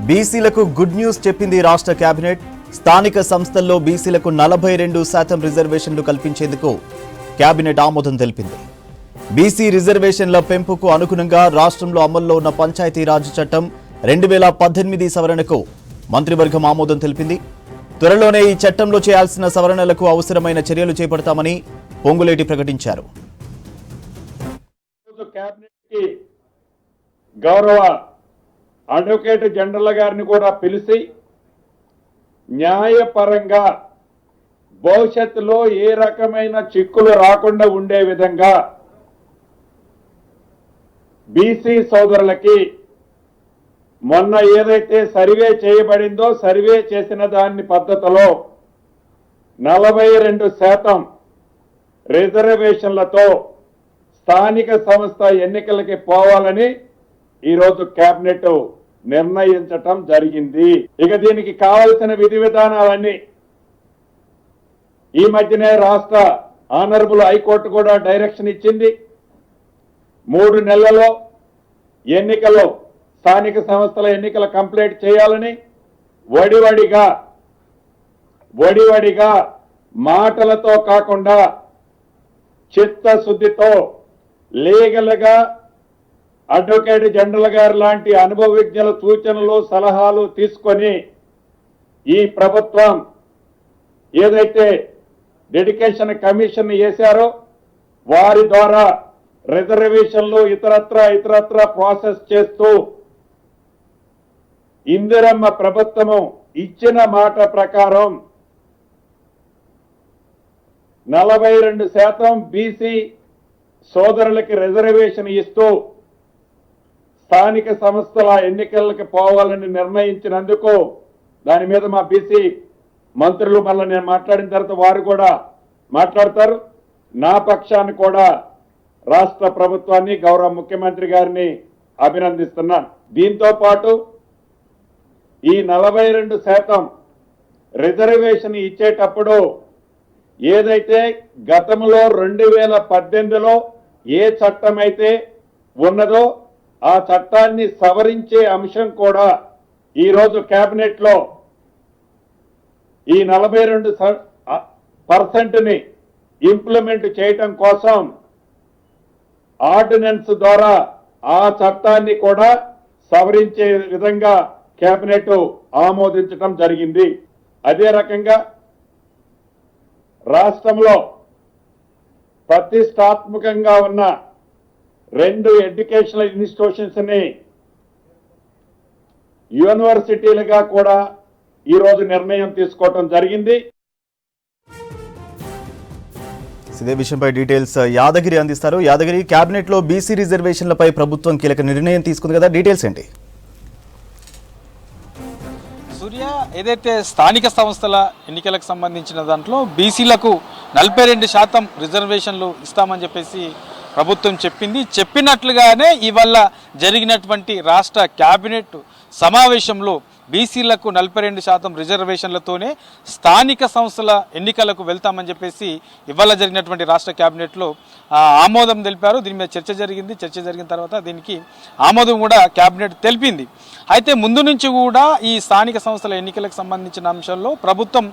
బీసీలకు good news చెప్పింది రాష్ట్ర కేబినెట్. స్థానిక సంస్థల్లో బీసీలకు 42% రిజర్వేషన్లు కల్పించేందుకు కేబినెట్ ఆమోదం తెలిపింది. బీసీ రిజర్వేషన్ల పెంపుకు అనుగుణంగా రాష్ట్రంలో అమల్లో ఉన్న పంచాయతీరాజ్ చట్టం 2018 సవరణకు మంత్రివర్గం ఆమోదం తెలిపింది. త్వరలోనే ఈ చట్టంలో చేయాల్సిన సవరణలకు అవసరమైన చర్యలు చేపడతామని పొంగులేటి ప్రకటించారు. గౌరవ అడ్వకేట్ జనరల్ గారిని కూడా పిలిచి న్యాయపరంగా భవిష్యత్తులో ఏ రకమైన చిక్కులు రాకుండా ఉండే విధంగా బీసీ సోదరులకి మొన్న ఏదైతే సర్వే చేయబడిందో సర్వే చేసిన దాని పద్ధతిలో 42% రిజర్వేషన్లతో స్థానిక సంస్థ ఎన్నికలకి పోవాలని ఈరోజు కేబినెట్ నిర్ణయించటం జరిగింది. ఇక దీనికి కావలసిన విధి విధానాలన్నీ ఈ మధ్యనే రాష్ట్ర ఆనరబుల్ హైకోర్టు కూడా డైరెక్షన్ ఇచ్చింది. 3 నెలల్లో ఎన్నికల్లో స్థానిక సంస్థల ఎన్నికల కంప్లీట్ చేయాలని వడివడిగా మాటలతో కాకుండా చిత్తశుద్ధితో లీగల్గా అడ్వకేట్ జనరల్ గారు లాంటి అనుభవజ్ఞుల సూచనలు సలహాలు తీసుకొని ఈ ప్రభుత్వం ఏదైతే డెడికేషన్ కమిషన్ వేశారో వారి ద్వారా రిజర్వేషన్లు ఇతరత్ర ప్రాసెస్ చేస్తూ ఇందిరమ్మ ప్రభుత్వము ఇచ్చిన మాట ప్రకారం 42% బీసీ సోదరులకి రిజర్వేషన్ ఇస్తూ స్థానిక సంస్థల ఎన్నికలకు పోవాలని నిర్ణయించినందుకు దాని మీద మా బీసీ మంత్రులు మళ్ళీ నేను మాట్లాడిన తర్వాత వారు కూడా మాట్లాడతారు. నా పక్షాన్ని కూడా రాష్ట్ర ప్రభుత్వాన్ని గౌరవ ముఖ్యమంత్రి గారిని అభినందిస్తున్నాను. దీంతో పాటు ఈ 42% రిజర్వేషన్ ఇచ్చేటప్పుడు ఏదైతే గతంలో 2018లో ఏ చట్టం అయితే ఉన్నదో ఆ చట్టాన్ని సవరించే అంశం కూడా ఈరోజు కేబినెట్ లో ఈ 42%ని ఇంప్లిమెంట్ చేయటం కోసం ఆర్డినెన్స్ ద్వారా ఆ చట్టాన్ని కూడా సవరించే విధంగా కేబినెట్ ఆమోదించడం జరిగింది. అదే రకంగా రాష్ట్రంలో ప్రతిష్టాత్మకంగా ఉన్న 2 ఎడ్యుకేషనల్ ఇన్స్టిట్యూషన్స్ ని యూనివర్సిటీలుగా కూడా ఈరోజు నిర్ణయం తీసుకోవడం జరిగింది. ఇదే విషయంపై డీటెయిల్స్ యాదగిరి అందిస్తారు. యాదగిరి, కేబినెట్ లో బీసీ రిజర్వేషన్లపై ప్రభుత్వం కీలక నిర్ణయం తీసుకుంది కదా, డీటెయిల్స్ ఏంటి? సూర్య, ఏదైతే స్థానిక సంస్థల ఎన్నికలకు సంబంధించిన దాంట్లో బీసీలకు 42% రిజర్వేషన్లు ఇస్తామని చెప్పేసి ప్రభుత్వం చెప్పింది. చెప్పినట్లుగానే ఇవాళ జరిగినటువంటి రాష్ట్ర కేబినెట్ సమావేశంలో బీసీలకు 42% రిజర్వేషన్లతోనే స్థానిక సంస్థల ఎన్నికలకు వెళ్తామని చెప్పేసి ఇవాళ జరిగినటువంటి రాష్ట్ర కేబినెట్లో ఆమోదం తెలిపారు. దీని మీద చర్చ జరిగింది. చర్చ జరిగిన తర్వాత దీనికి ఆమోదం కూడా కేబినెట్ తెలిపింది. అయితే ముందు నుంచి కూడా ఈ స్థానిక సంస్థల ఎన్నికలకు సంబంధించిన అంశంలో ప్రభుత్వం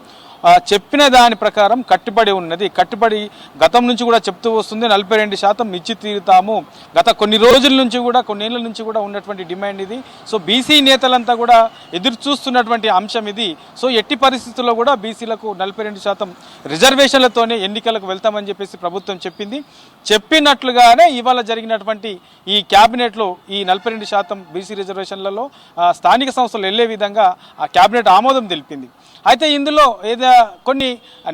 చెప్పిన దాని ప్రకారం కట్టుబడి ఉన్నది. కట్టుబడి గతం నుంచి కూడా చెప్తూ వస్తుంది. 42% ఇచ్చి తీరుతాము. గత కొన్ని రోజుల నుంచి కూడా, కొన్నేళ్ల నుంచి కూడా ఉన్నటువంటి డిమాండ్ ఇది. సో బీసీ నేతలంతా కూడా ఎదురు చూస్తున్నటువంటి అంశం ఇది. సో ఎట్టి పరిస్థితుల్లో కూడా బీసీలకు 42% రిజర్వేషన్లతోనే ఎన్నికలకు వెళ్తామని చెప్పేసి ప్రభుత్వం చెప్పింది. చెప్పినట్లుగానే ఇవాళ జరిగినటువంటి ఈ కేబినెట్లో ఈ 42% బీసీ రిజర్వేషన్లలో స్థానిక సంస్థలు వెళ్లే విధంగా ఆ కేబినెట్ ఆమోదం తెలిపింది. అయితే ఇందులో కొన్ని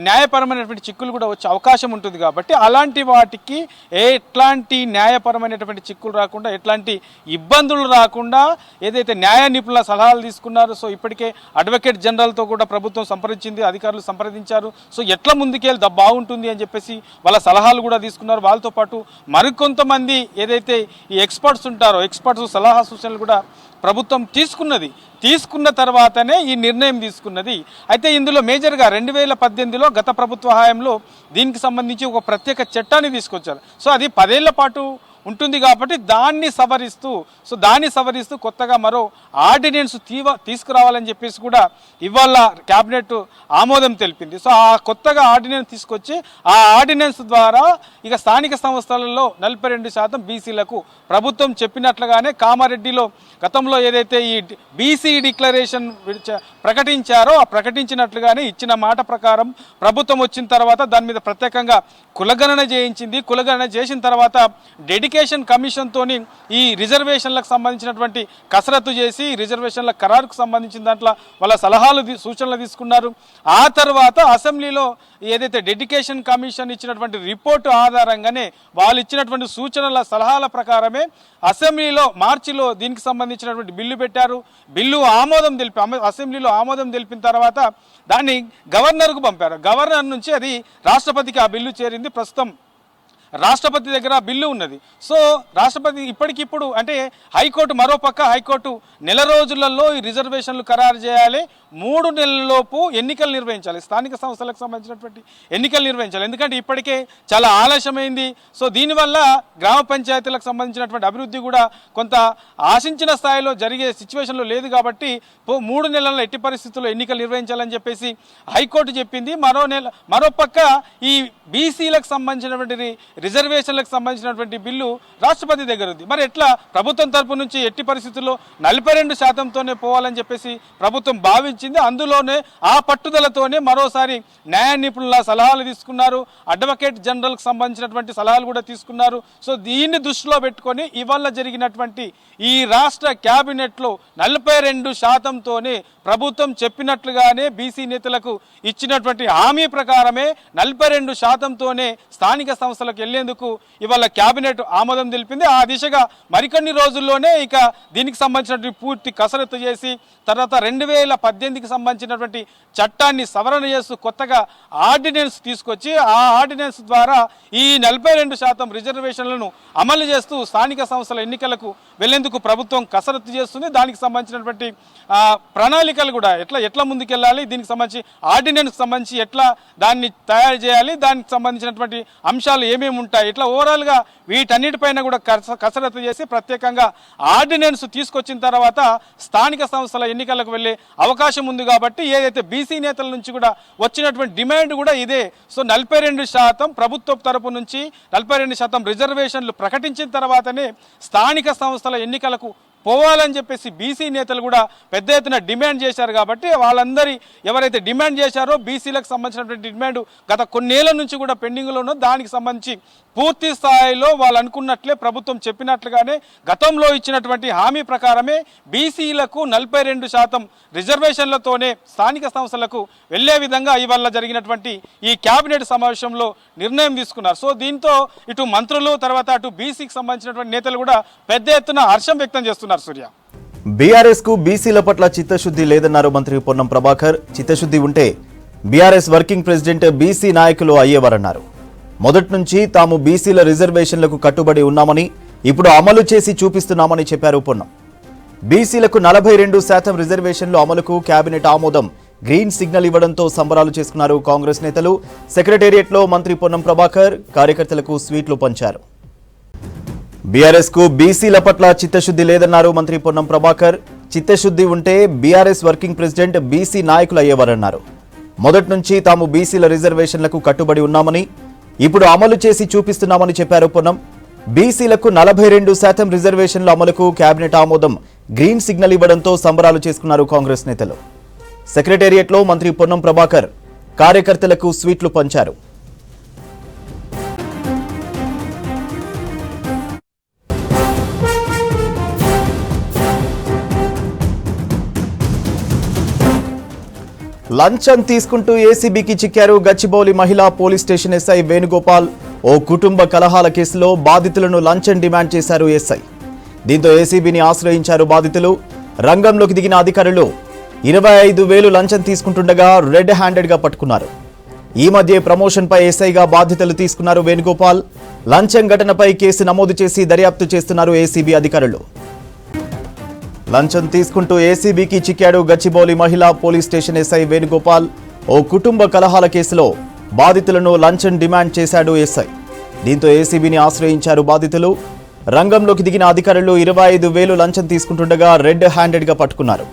న్యాయపరమైనటువంటి చిక్కులు కూడా వచ్చే అవకాశం ఉంటుంది కాబట్టి అలాంటి వాటికి ఎట్లాంటి న్యాయపరమైనటువంటి చిక్కులు రాకుండా, ఎట్లాంటి ఇబ్బందులు రాకుండా ఏదైతే న్యాయ నిపుణుల సలహాలు తీసుకున్నారో, సో ఇప్పటికే అడ్వకేట్ జనరల్తో కూడా ప్రభుత్వం సంప్రదించింది, అధికారులు సంప్రదించారు. సో ఎట్లా ముందుకెళ్తే బాగుంటుంది అని చెప్పేసి వాళ్ళ సలహాలు కూడా తీసుకున్నారు. వాళ్ళతో పాటు మరికొంతమంది ఏదైతే ఈ ఎక్స్పర్ట్స్ ఉంటారో, ఎక్స్పర్ట్స్ సలహా సూచనలు కూడా ప్రభుత్వం తీసుకున్న తర్వాతనే ఈ నిర్ణయం తీసుకున్నది. అయితే ఇందులో మేజర్గా 2018లో గత ప్రభుత్వ హయాంలో దీనికి సంబంధించి ఒక ప్రత్యేక చట్టాన్ని తీసుకొచ్చారు. సో అది 10 ఏళ్ల పాటు ఉంటుంది కాబట్టి దాన్ని సవరిస్తూ కొత్తగా మరో ఆర్డినెన్స్ తీసుకురావాలని చెప్పేసి కూడా ఇవాళ కేబినెట్ ఆమోదం తెలిపింది. సో ఆ కొత్తగా ఆర్డినెన్స్ తీసుకొచ్చి ఆ ఆర్డినెన్స్ ద్వారా ఇక స్థానిక సంస్థలలో 42% బీసీలకు ప్రభుత్వం చెప్పినట్లుగానే కామారెడ్డిలో గతంలో ఏదైతే ఈ బీసీ డిక్లరేషన్ ప్రకటించారో ఆ ప్రకటించినట్లుగానే ఇచ్చిన మాట ప్రకారం ప్రభుత్వం వచ్చిన తర్వాత దాని మీద ప్రత్యేకంగా కులగణన చేయించింది. కులగణన చేసిన తర్వాత డెడికేషన్ కమిషన్తోని ఈ రిజర్వేషన్లకు సంబంధించినటువంటి కసరత్తు చేసి రిజర్వేషన్ల ఖరారుకు సంబంధించిన దాంట్లో వాళ్ళ సలహాలు సూచనలు తీసుకున్నారు. ఆ తర్వాత అసెంబ్లీలో ఏదైతే డెడికేషన్ కమిషన్ ఇచ్చినటువంటి రిపోర్టు ఆధారంగానే వాళ్ళు ఇచ్చినటువంటి సూచనల సలహాల ప్రకారమే అసెంబ్లీలో మార్చిలో దీనికి సంబంధించినటువంటి బిల్లు పెట్టారు. బిల్లు అసెంబ్లీలో ఆమోదం తెలిపిన తర్వాత దాన్ని గవర్నర్కు పంపారు. గవర్నర్ నుంచి అది రాష్ట్రపతికి ఆ బిల్లు చేరింది. ప్రస్తుతం రాష్ట్రపతి దగ్గర బిల్లు ఉన్నది. సో రాష్ట్రపతి ఇప్పటికిప్పుడు అంటే మరోపక్క హైకోర్టు నెల రోజులలో ఈ రిజర్వేషన్లు ఖరారు చేయాలి, 3 నెలలలోపు ఎన్నికలు నిర్వహించాలి, స్థానిక సంస్థలకు సంబంధించినటువంటి ఎన్నికలు నిర్వహించాలి. ఎందుకంటే ఇప్పటికే చాలా ఆలస్యమైంది. సో దీనివల్ల గ్రామ పంచాయతీలకు సంబంధించినటువంటి అభివృద్ధి కూడా కొంత ఆశించిన స్థాయిలో జరిగే సిచ్యువేషన్లో లేదు. కాబట్టి 3 నెలల ఎట్టి పరిస్థితుల్లో ఎన్నికలు నిర్వహించాలని చెప్పేసి హైకోర్టు చెప్పింది. మరోపక్క ఈ బీసీలకు సంబంధించినటువంటి రిజర్వేషన్లకు సంబంధించినటువంటి బిల్లు రాష్ట్రపతి దగ్గర ఉంది. మరి ఎట్లా ప్రభుత్వం తరపు నుంచి ఎట్టి పరిస్థితుల్లో 42%తోనే పోవాలని చెప్పేసి ప్రభుత్వం భావించింది. అందులోనే ఆ పట్టుదలతోనే మరోసారి న్యాయ నిపుణుల సలహాలు తీసుకున్నారు, అడ్వకేట్ జనరల్కి సంబంధించినటువంటి సలహాలు కూడా తీసుకున్నారు. సో దీన్ని దృష్టిలో పెట్టుకొని ఇవాళ జరిగినటువంటి ఈ రాష్ట్ర క్యాబినెట్లో 42%తోనే ప్రభుత్వం చెప్పినట్లుగానే బీసీ నేతలకు ఇచ్చినటువంటి హామీ ప్రకారమే 42%తోనే స్థానిక సంస్థలకు వెళ్లేందుకు ఇవాళ కేబినెట్ ఆమోదం తెలిపింది. ఆ దిశగా మరికొన్ని రోజుల్లోనే ఇక దీనికి సంబంధించినటువంటి పూర్తి కసరత్తు చేసి తర్వాత 2018కి సంబంధించినటువంటి చట్టాన్ని సవరణ చేస్తూ కొత్తగా ఆర్డినెన్స్ తీసుకొచ్చి ఆ ఆర్డినెన్స్ ద్వారా ఈ 42% రిజర్వేషన్లను అమలు చేస్తూ స్థానిక సంస్థల ఎన్నికలకు వెళ్లేందుకు ప్రభుత్వం కసరత్తు చేస్తుంది. దానికి సంబంధించినటువంటి ప్రణాళికలు కూడా ఎట్లా ముందుకెళ్ళాలి, దీనికి సంబంధించి ఆర్డినెన్స్ సంబంధించి ఎట్లా దాన్ని తయారు చేయాలి, దానికి సంబంధించినటువంటి అంశాలు ఏమేమి ఉంటాయి, ఇట్లా ఓవరాల్గా వీటన్నిటిపైన కూడా కసరత్తు చేసి ప్రత్యేకంగా ఆర్డినెన్స్ తీసుకొచ్చిన తర్వాత స్థానిక సంస్థల ఎన్నికలకు వెళ్ళే అవకాశం ఉంది. కాబట్టి ఏదైతే బీసీ నేతల నుంచి కూడా వచ్చినటువంటి డిమాండ్ కూడా ఇదే. సో 42% ప్రభుత్వ తరపు నుంచి 42% రిజర్వేషన్లు ప్రకటించిన తర్వాతనే స్థానిక సంస్థల ఎన్నికలకు పోవాలని చెప్పేసి బీసీ నేతలు కూడా పెద్ద ఎత్తున డిమాండ్ చేశారు. కాబట్టి వాళ్ళందరి ఎవరైతే డిమాండ్ చేశారో బీసీలకు సంబంధించినటువంటి డిమాండ్ గత కొన్నేళ్ల నుంచి కూడా పెండింగ్లో ఉన్నో దానికి సంబంధించి పూర్తి స్థాయిలో వాళ్ళు అనుకున్నట్లే ప్రభుత్వం చెప్పినట్లుగానే గతంలో ఇచ్చినటువంటి హామీ ప్రకారమే బీసీలకు 42% రిజర్వేషన్లతోనే స్థానిక సంస్థలకు వెళ్లే విధంగా ఇవాళ జరిగినటువంటి ఈ కేబినెట్ సమావేశంలో నిర్ణయం తీసుకున్నారు. సో దీంతో ఇటు మంత్రులు తర్వాత అటు బీసీకి సంబంధించినటువంటి నేతలు కూడా పెద్ద ఎత్తున హర్షం వ్యక్తం చేస్తున్నారు. సూర్య, బీఆర్ఎస్ కు బీసీల పట్ల చిత్తశుద్ధి లేదన్నారు మంత్రి పొన్నం ప్రభాకర్. చిత్తశుద్ధి ఉంటే బీఆర్ఎస్ వర్కింగ్ ప్రెసిడెంట్ బీసీ నాయకులు అయ్యేవారన్నారు. మొదటి నుంచి తాము బీసీల రిజర్వేషన్లకు కట్టుబడి ఉన్నామని ఇప్పుడు అమలు చేసి చూపిస్తున్నామని చెప్పారు పొన్నం. బీసీలకు 42% రిజర్వేషన్లు అమలుకు కేబినెట్ ఆమోదం, గ్రీన్ సిగ్నల్ ఇవ్వడంతో సంబరాలు చేసుకున్నారు కాంగ్రెస్ నేతలు. సెక్రటేరియట్లో మంత్రి పొన్నం ప్రభాకర్ కార్యకర్తలకు స్వీట్లు పంచారు. బీఆర్ఎస్ కు బీసీల పట్ల చిత్తశుద్ధి లేదన్నారు మంత్రి పొన్నం ప్రభాకర్. చిత్తశుద్ధి ఉంటే బీఆర్ఎస్ వర్కింగ్ ప్రెసిడెంట్ బీసీ నాయకులు అయ్యేవారన్నారు. మొదటి నుంచి తాము బీసీల రిజర్వేషన్లకు కట్టుబడి ఉన్నామని ఇప్పుడు అమలు చేసి చూపిస్తున్నామని చెప్పారు పొన్నం. బీసీలకు 42% రిజర్వేషన్ల అమలుకు కేబినెట్ ఆమోదం, గ్రీన్ సిగ్నల్ ఇవ్వడంతో సంబరాలు చేసుకున్నారు కాంగ్రెస్ నేతలు. సెక్రటేరియట్లో మంత్రి పొన్నం ప్రభాకర్ కార్యకర్తలకు స్వీట్లు పంచారు. లంచం తీసుకుంటూ ఏసీబీకి చిక్కారు గచ్చిబౌలి మహిళా పోలీస్ స్టేషన్ ఎస్ఐ వేణుగోపాల్. ఓ కుటుంబ కలహాల కేసులో బాధితులను లంచం డిమాండ్ చేశారు ఎస్ఐ. దీంతో ఏసీబీని ఆశ్రయించారు బాధితులు. రంగంలోకి దిగిన అధికారులు 25,000 లంచం తీసుకుంటుండగా రెడ్ హ్యాండెడ్గా పట్టుకున్నారు. ఈ మధ్య ప్రమోషన్పై ఎస్ఐగా బాధ్యతలు తీసుకున్నారు వేణుగోపాల్. లంచం ఘటనపై కేసు నమోదు చేసి దర్యాప్తు చేస్తున్నారు ఏసీబీ అధికారులు. లంచం తీసుకుంటూ ఏసీబీకి చిక్కాడు గచ్చిబౌలి మహిళా పోలీస్ స్టేషన్ ఎస్ఐ వేణుగోపాల్. ఓ కుటుంబ కలహాల కేసులో బాధితులను లంచం డిమాండ్ చేశాడు ఎస్ఐ. దీంతో ఏసీబీని ఆశ్రయించారు బాధితులు. రంగంలోకి దిగిన అధికారులు 25,000 లంచం తీసుకుంటుండగా రెడ్ హ్యాండెడ్గా పట్టుకున్నారు.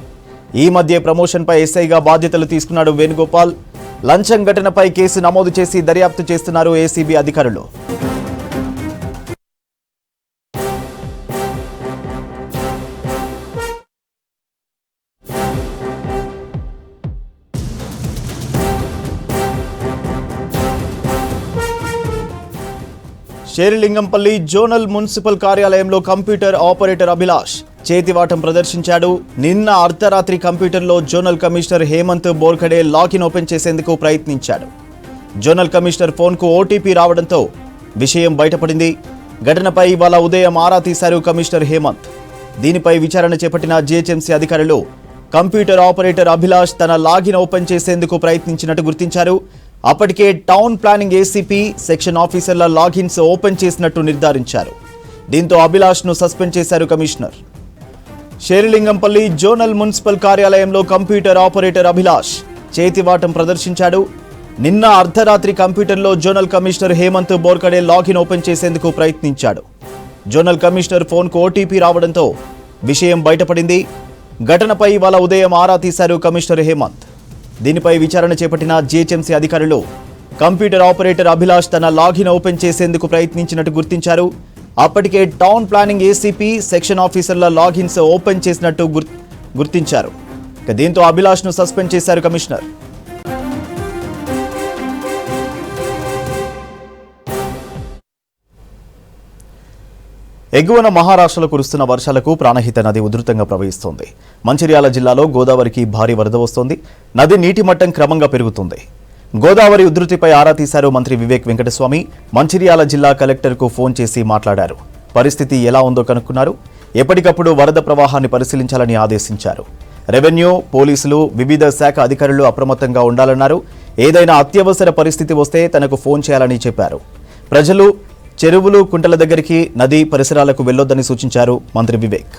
ఈ మధ్య ప్రమోషన్పై ఎస్ఐగా బాధ్యతలు తీసుకున్నాడు వేణుగోపాల్. లంచం ఘటనపై కేసు నమోదు చేసి దర్యాప్తు చేస్తున్నారు ఏసీబీ అధికారులు. షేరిలింగంపల్లి జోనల్ మున్సిపల్ కార్యాలయంలో కంప్యూటర్ ఆపరేటర్ అభిలాష్ చేతివాటం ప్రదర్శించాడు. నిన్న అర్ధరాత్రి కంప్యూటర్లో zonal commissioner Hemant Borkhade login open చేసేందుకు ప్రయత్నించాడు. జోనల్ కమిషనర్ ఫోన్కు ఓటీపీ రావడంతో విషయం బయటపడింది. ఘటనపై ఇవాళ ఉదయం ఆరా తీశారు కమిషనర్ హేమంత్. దీనిపై విచారణ చేపట్టిన జీహెచ్ఎంసీ అధికారులు కంప్యూటర్ ఆపరేటర్ అభిలాష్ తన లాగిన్ ఓపెన్ చేసేందుకు ప్రయత్నించినట్టు గుర్తించారు. అప్పటికే టౌన్ ప్లానింగ్ ఏసీపీ సెక్షన్ ఆఫీసర్ల లాగిన్స్ ఓపెన్ చేసినట్టు నిర్ధారించారు. దీంతో అభిలాష్ను సస్పెండ్ చేశారు కమిషనర్. షేరిలింగంపల్లి జోనల్ మున్సిపల్ కార్యాలయంలో కంప్యూటర్ ఆపరేటర్ అభిలాష్ చేతివాటం ప్రదర్శించాడు. నిన్న అర్ధరాత్రి కంప్యూటర్లో zonal commissioner Hemant Borkhade login open చేసేందుకు ప్రయత్నించాడు. జోనల్ కమిషనర్ ఫోన్కు ఓటీపీ రావడంతో విషయం బయటపడింది. ఘటనపై ఇవాళ ఉదయం ఆరా తీశారు కమిషనర్ హేమంత్. దీనిపై విచారణ చేపట్టిన జీహెచ్ఎంసీ అధికారులు కంప్యూటర్ ఆపరేటర్ అభిలాష్ తన లాగిన్ ఓపెన్ చేసేందుకు ప్రయత్నించినట్టు గుర్తించారు. అప్పటికే టౌన్ ప్లానింగ్ ఏసీపీ సెక్షన్ ఆఫీసర్ల లాగిన్స్ ఓపెన్ చేసినట్టు గుర్తించారు. దీంతో అభిలాష్ను సస్పెండ్ చేశారు కమిషనర్. ఎగువన మహారాష్ట్రలో కురుస్తున్న వర్షాలకు ప్రాణహిత నది ఉధృతంగా ప్రవహిస్తోంది. మంచిర్యాల జిల్లాలో గోదావరికి భారీ వరద వస్తోంది. నది నీటి మట్టం క్రమంగా పెరుగుతుంది. గోదావరి ఉధృతిపై ఆరా తీశారు మంత్రి వివేక్ వెంకటస్వామి. మంచిర్యాల జిల్లా కలెక్టర్కు ఫోన్ చేసి మాట్లాడారు. పరిస్థితి ఎలా ఉందో కనుక్కున్నారు. ఎప్పటికప్పుడు వరద ప్రవాహాన్ని పరిశీలించాలని ఆదేశించారు. రెవెన్యూ, పోలీసులు, వివిధ శాఖ అధికారులు అప్రమత్తంగా ఉండాలన్నారు. ఏదైనా అత్యవసర పరిస్థితి వస్తే తనకు ఫోన్ చేయాలని చెప్పారు. ప్రజలు చెరువులు, కుంటల దగ్గరికి, నది పరిసరాలకు వెళ్లొద్దని సూచించారు మంత్రి వివేక్.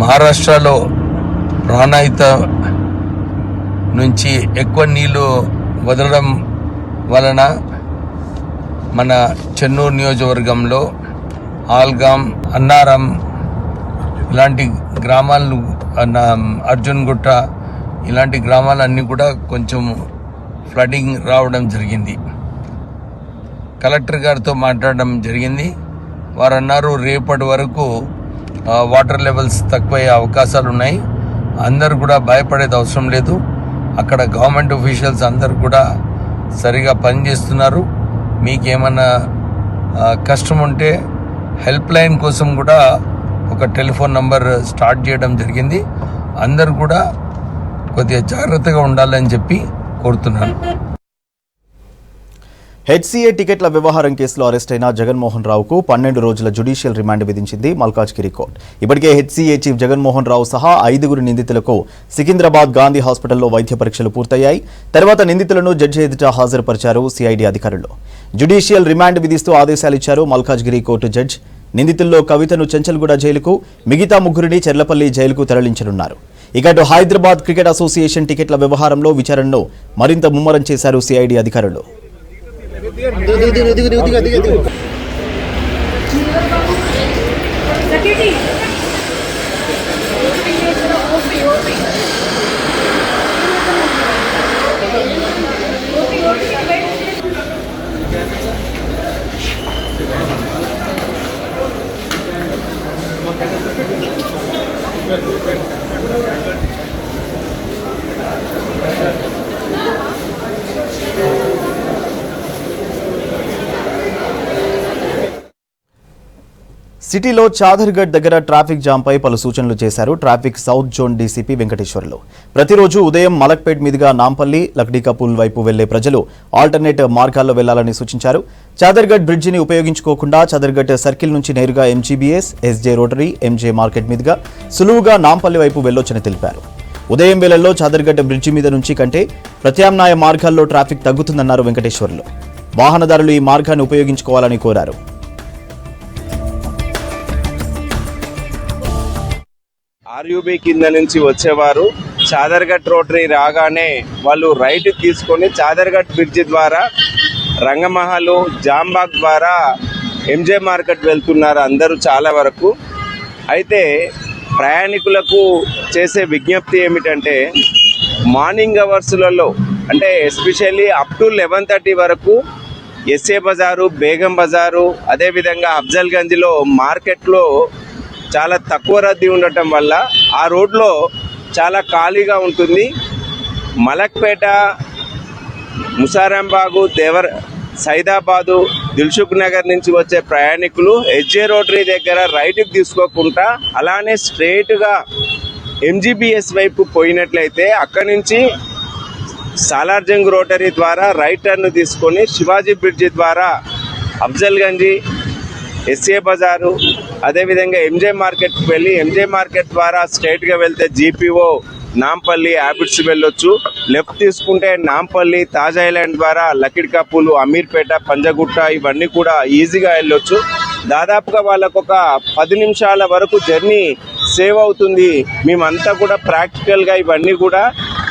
మహారాష్ట్రలో ప్రాణహిత నుంచి ఎక్కువ నీళ్లు వదలడం వలన మన చెన్నూరు నియోజకవర్గంలో ఆల్గాం, అన్నారం ఇలాంటి గ్రామాలు, అర్జున్గుట్ట ఇలాంటి గ్రామాలన్నీ కూడా కొంచెం ఫ్లడింగ్ రావడం జరిగింది. కలెక్టర్ గారితో మాట్లాడడం జరిగింది. వారు అన్నారు రేపటి వరకు వాటర్ లెవెల్స్ తక్కువయ్యే అవకాశాలు ఉన్నాయి. అందరు కూడా భయపడేది అవసరం లేదు. అక్కడ గవర్నమెంట్ ఆఫీషియల్స్ అందరు కూడా సరిగా పనిచేస్తున్నారు. మీకేమన్నా కష్టం ఉంటే హెల్ప్ లైన్ కోసం కూడా ఒక టెలిఫోన్ నంబర్ స్టార్ట్ చేయడం జరిగింది. అందరు కూడా కొద్దిగా జాగ్రత్తగా ఉండాలని చెప్పి కోరుతున్నాను. హెచ్సీఏ టికెట్ల వ్యవహారం కేసులో అరెస్ట్ అయిన జగన్మోహన్ రావుకు 12 రోజుల జ్యుడిషియల్ రిమాండ్ విధించింది మల్కాజ్గిరి కోర్టు. ఇప్పటికే హెచ్సీఏ చీఫ్ జగన్మోహన్ రావు సహా 5 నిందితులకు సికింద్రాబాద్ గాంధీ హాస్పిటల్లో వైద్య పరీక్షలు పూర్తయ్యాయి. తర్వాత నిందితులను జడ్జి ఎదుట హాజరుపరిచారు సిఐడి అధికారులు. జ్యుడిషియల్ రిమాండ్ విధిస్తూ ఆదేశాలిచ్చారు మల్కాజ్గిరి కోర్టు జడ్జి. నిందితుల్లో కవితను చెంచల్గూడ జైలుకు, మిగతా 3 చెర్లపల్లి జైలుకు తరలించనున్నారు. ఇక అటు హైదరాబాద్ క్రికెట్ అసోసియేషన్ టికెట్ల వ్యవహారంలో విచారణను మరింత ముమ్మరం చేశారు సిఐడి అధికారులు. సిటీలో చాదర్గఢ్ దగ్గర ట్రాఫిక్ జాంపై పలు సూచనలు చేశారు traffic south zone DCP Venkateswarlu. ప్రతిరోజు ఉదయం మలక్పేట్ మీదుగా నాంపల్లి, లక్డీకపూల్ వైపు వెళ్లే ప్రజలు ఆల్టర్నేట్ మార్గాల్లో వెళ్లాలని సూచించారు. చాదర్గఢ్ బ్రిడ్జిని ఉపయోగించుకోకుండా చాదర్గఢ్ సర్కిల్ నుంచి నేరుగా MGBS, SJ rotary, MJ market మీదుగా సులువుగా నాంపల్లి వైపు వెళ్లొచ్చని తెలిపారు. ఉదయం వేళల్లో చాదర్గఢ్ బ్రిడ్జి మీద నుంచి కంటే ప్రత్యామ్నాయ మార్గాల్లో ట్రాఫిక్ తగ్గుతుందన్నారు వెంకటేశ్వర్లు. వాహనదారులు ఈ మార్గాన్ని ఉపయోగించుకోవాలని కోరారు. ఆర్యూబీ కింద నుంచి వచ్చేవారు చాదర్ఘట్ రోటరీ రాగానే వాళ్ళు రైట్ తీసుకొని చాదర్ఘట్ బ్రిడ్జి ద్వారా రంగమహల్, జాంబాగ్ ద్వారా ఎంజే మార్కెట్ వెళ్తున్నారు అందరూ చాలా వరకు. అయితే ప్రయాణికులకు చేసే విజ్ఞప్తి ఏమిటంటే మార్నింగ్ అవర్స్లలో అంటే ఎస్పెషల్లీ అప్ టు 11:30 వరకు ఎస్ఏ బజారు, బేగం బజారు, అదేవిధంగా అఫ్జల్గంజ్లో మార్కెట్లో చాలా తక్కువ రద్దీ ఉండటం వల్ల ఆ రోడ్లో చాలా ఖాళీగా ఉంటుంది. మలక్పేట, ముసారాంబాగు, సైదాబాదు, దిల్సుఖ్ నగర్ నుంచి వచ్చే ప్రయాణికులు ఎస్జే రోటరీ దగ్గర రైట్కి తీసుకోకుండా అలానే స్ట్రైట్గా ఎంజీబీఎస్ వైపు పోయినట్లయితే అక్కడి నుంచి సాలార్జంగ్ రోటరీ ద్వారా రైట్ టర్న్ తీసుకొని శివాజీ బ్రిడ్జి ద్వారా అఫ్జల్గంజ్, ఎస్ఏ బజారు, అదేవిధంగా ఎంజే మార్కెట్కి వెళ్ళి ఎంజే మార్కెట్ ద్వారా స్ట్రైట్గా వెళ్తే జీపీఓ, నాంపల్లి, హ్యాబిట్స్ వెళ్ళొచ్చు. లెఫ్ట్ తీసుకుంటే నాంపల్లి, తాజ్ ఐలాండ్ ద్వారా లకిడికాపులు, అమీర్పేట, పంజగుట్ట ఇవన్నీ కూడా ఈజీగా వెళ్ళొచ్చు. దాదాపుగా వాళ్ళకు ఒక 10 నిమిషాల వరకు జర్నీ సేవ్ అవుతుంది. మేమంతా కూడా ప్రాక్టికల్గా ఇవన్నీ కూడా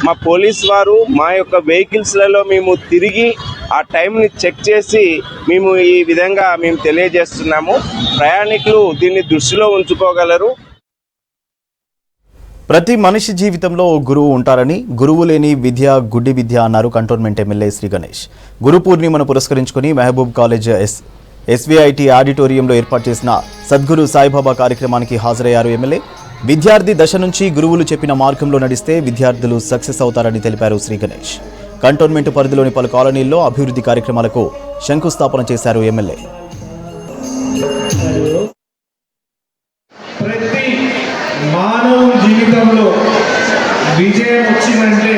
మా పోలీస్ వారు మా యొక్క వెహికల్స్లలో మేము తిరిగి ఆ టైంని చెక్ చేసి మేము ఈ విధంగా మేము తెలియజేస్తున్నాము. ప్రయాణికులు దీన్ని దృష్టిలో ఉంచుకోగలరు. ప్రతి మనిషి జీవితంలో ఓ గురువు ఉంటారని, గురువు లేని విద్య గుడ్డి విద్య అన్నారు కంటోన్మెంట్ ఎమ్మెల్యే శ్రీ గణేష్. గురు పూర్ణిమను పురస్కరించుకుని మహబూబ్ కాలేజ్ ఎస్వీఐటీ ఆడిటోరియంలో ఏర్పాటు చేసిన సద్గురు సాయిబాబా కార్యక్రమానికి హాజరయ్యారు ఎమ్మెల్యే. విద్యార్థి దశ నుంచి గురువులు చెప్పిన మార్గంలో నడిస్తే విద్యార్థులు సక్సెస్ అవుతారని తెలిపారు శ్రీ గణేష్. కంటోన్మెంట్ పరిధిలోని పలు కాలనీల్లో అభివృద్ధి కార్యక్రమాలకు శంకుస్థాపన చేశారు ఎమ్మెల్యే. ప్రతి మానవుని జీవితంలో విజయం వచ్చిందంటే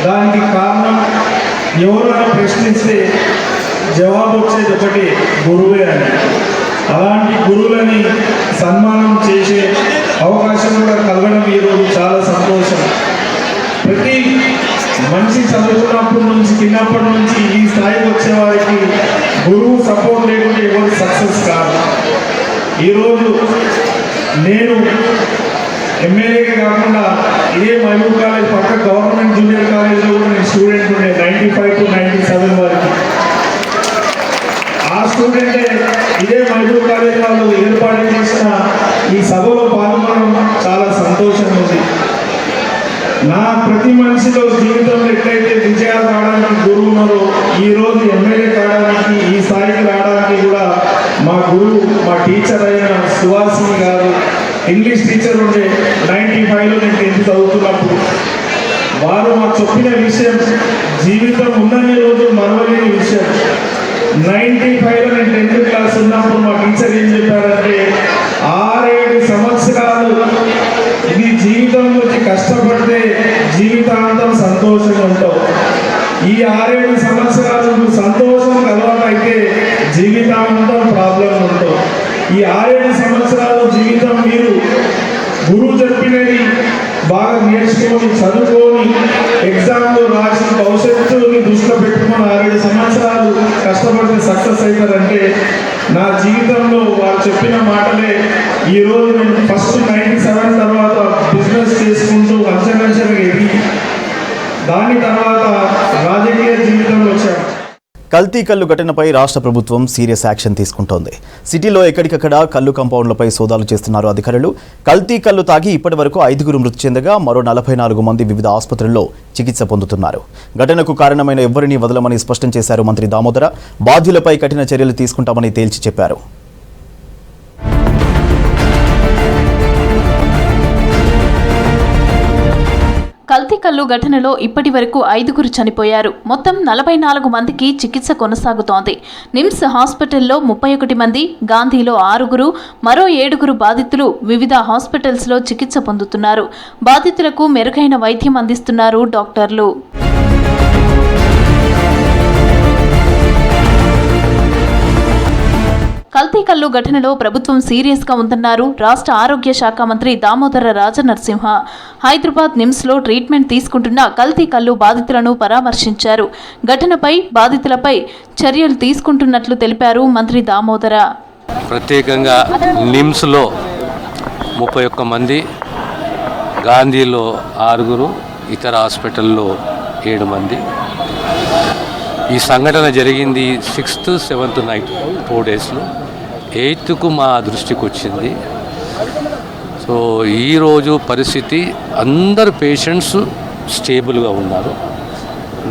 దానికి కారణం ఎవరైనా ప్రశ్నిస్తే జవాబు వచ్చేది ఒకటి, గురువే అని. అలాంటి గురువులని సన్మానం చేసే అవకాశం కూడా కలగడం ఈరోజు చాలా సంతోషం. ప్రతి మనిషి చదువుకున్నప్పటి నుంచి, చిన్నప్పటి నుంచి ఈ స్థాయికి వచ్చే వారికి గురువు సపోర్ట్ లేకుంటే ఎవరు సక్సెస్ కాదు. ఈరోజు నేను ఎమ్మెల్యేగా కాకుండా ఇదే మహబూబ్ కాలేజ్ పక్క గవర్నమెంట్ జూనియర్ కాలేజ్లో కూడా నేను స్టూడెంట్ ఉండే 95 to 97 వరకు. ఆ స్టూడెంటే ఇదే మహబూబ్ కాలేజ్ వాళ్ళు ఏర్పాటు చేసిన ఈ సభలో పాల్గొనడం చాలా సంతోషంగా ఉంది. నా ప్రతి మనిషిలో జీవితంలో ఎట్లయితే విజయాలు రావడానికి గురువు ఉన్నారో ఈరోజు ఎమ్మెల్యే కావడానికి, ఈ స్థాయికి రావడానికి కూడా మా గురువు, మా టీచర్ అయిన సుహాసిని గారు, ఇంగ్లీష్ టీచర్ ఉండే 95లో నేను 10th చదువుతున్నప్పుడు వారు మాకు చెప్పిన విషయం జీవితం ఉన్నన్ని రోజులు మరవలేని విషయం. 95లో నేను 10th క్లాస్ ఉన్నప్పుడు మా టీచర్ ఏం చెప్పారంటే 6-7 సంవత్సరాలు ఇది జీవితం గురించి కష్టపడితే జీవితాంతం సంతోషంగా ఉంటావు. ఈ 6-7 సంవత్సరాలు నువ్వు సంతోషం అలవాటు అయితే జీవితాంతం ప్రాబ్లం ఉంటావు. ఈ 6-7 సంవత్సరాలు జీవితం మీరు గురువు చెప్పినది బాగా నేర్చుకొని చదువుకొని ఎగ్జామ్లో రాసి భవిష్యత్తుని దృష్టిలో పెట్టుకొని 6-7 సంవత్సరాలు కష్టపడితే సక్సెస్ అవుతారంటే నా జీవితంలో వారు చెప్పిన మాటలే. ఈరోజు నేను ఫస్ట్ 97 తర్వాత బిజినెస్ చేసుకుంటూ అంచెలంచెలుగా ఎదిగి దాని తర్వాత రాజకీయ జీవితంలో వచ్చాను. కల్తీ కల్లు ఘటనపై రాష్ట్ర ప్రభుత్వం సీరియస్ యాక్షన్ తీసుకుంటోంది. సిటీలో ఎక్కడికక్కడ కల్లు కాంపౌండ్లపై సోదాలు చేస్తున్నారు అధికారులు. కల్తీ కల్లు తాగి ఇప్పటి వరకు 5గురు మృతి చెందగా మరో 44 మంది వివిధ ఆసుపత్రుల్లో చికిత్స పొందుతున్నారు. ఘటనకు కారణమైన ఎవ్వరినీ వదలమని స్పష్టం చేశారు మంత్రి దామోదర. బాధ్యులపై కఠిన చర్యలు తీసుకుంటామని తేల్చి చెప్పారు. కల్తీ కల్లు ఘటనలో ఇప్పటి వరకు 5గురు చనిపోయారు. మొత్తం 44 మందికి చికిత్స కొనసాగుతోంది. నిమ్స్ హాస్పిటల్లో 31 మంది, గాంధీలో 6గురు, మరో 7గురు బాధితులు వివిధ హాస్పిటల్స్లో చికిత్స పొందుతున్నారు. బాధితులకు మెరుగైన వైద్యం అందిస్తున్నారు డాక్టర్లు. కల్తీ కల్లు ఘటనలో ప్రభుత్వం సీరియస్గా ఉందన్నారు రాష్ట్ర ఆరోగ్య శాఖ మంత్రి దామోదర రాజనరసింహ. హైదరాబాద్ నిమ్స్లో ట్రీట్మెంట్ తీసుకుంటున్న కల్తీ కల్లు బాధితులను పరామర్శించారు. ఘటనపై బాధితులపై చర్యలు తీసుకుంటున్నట్లు తెలిపారు మంత్రి దామోదర. ప్రత్యేకంగా నిమ్స్లో 31 మంది, గాంధీలో 6, ఇతర హాస్పిటల్లో 7 మంది. ఈ సంఘటన జరిగింది 6th, 7th నైట్ 4 డేస్లో. 8th మా దృష్టికి వచ్చింది. సో ఈరోజు పరిస్థితి అందరు పేషెంట్స్ స్టేబుల్గా ఉన్నారు.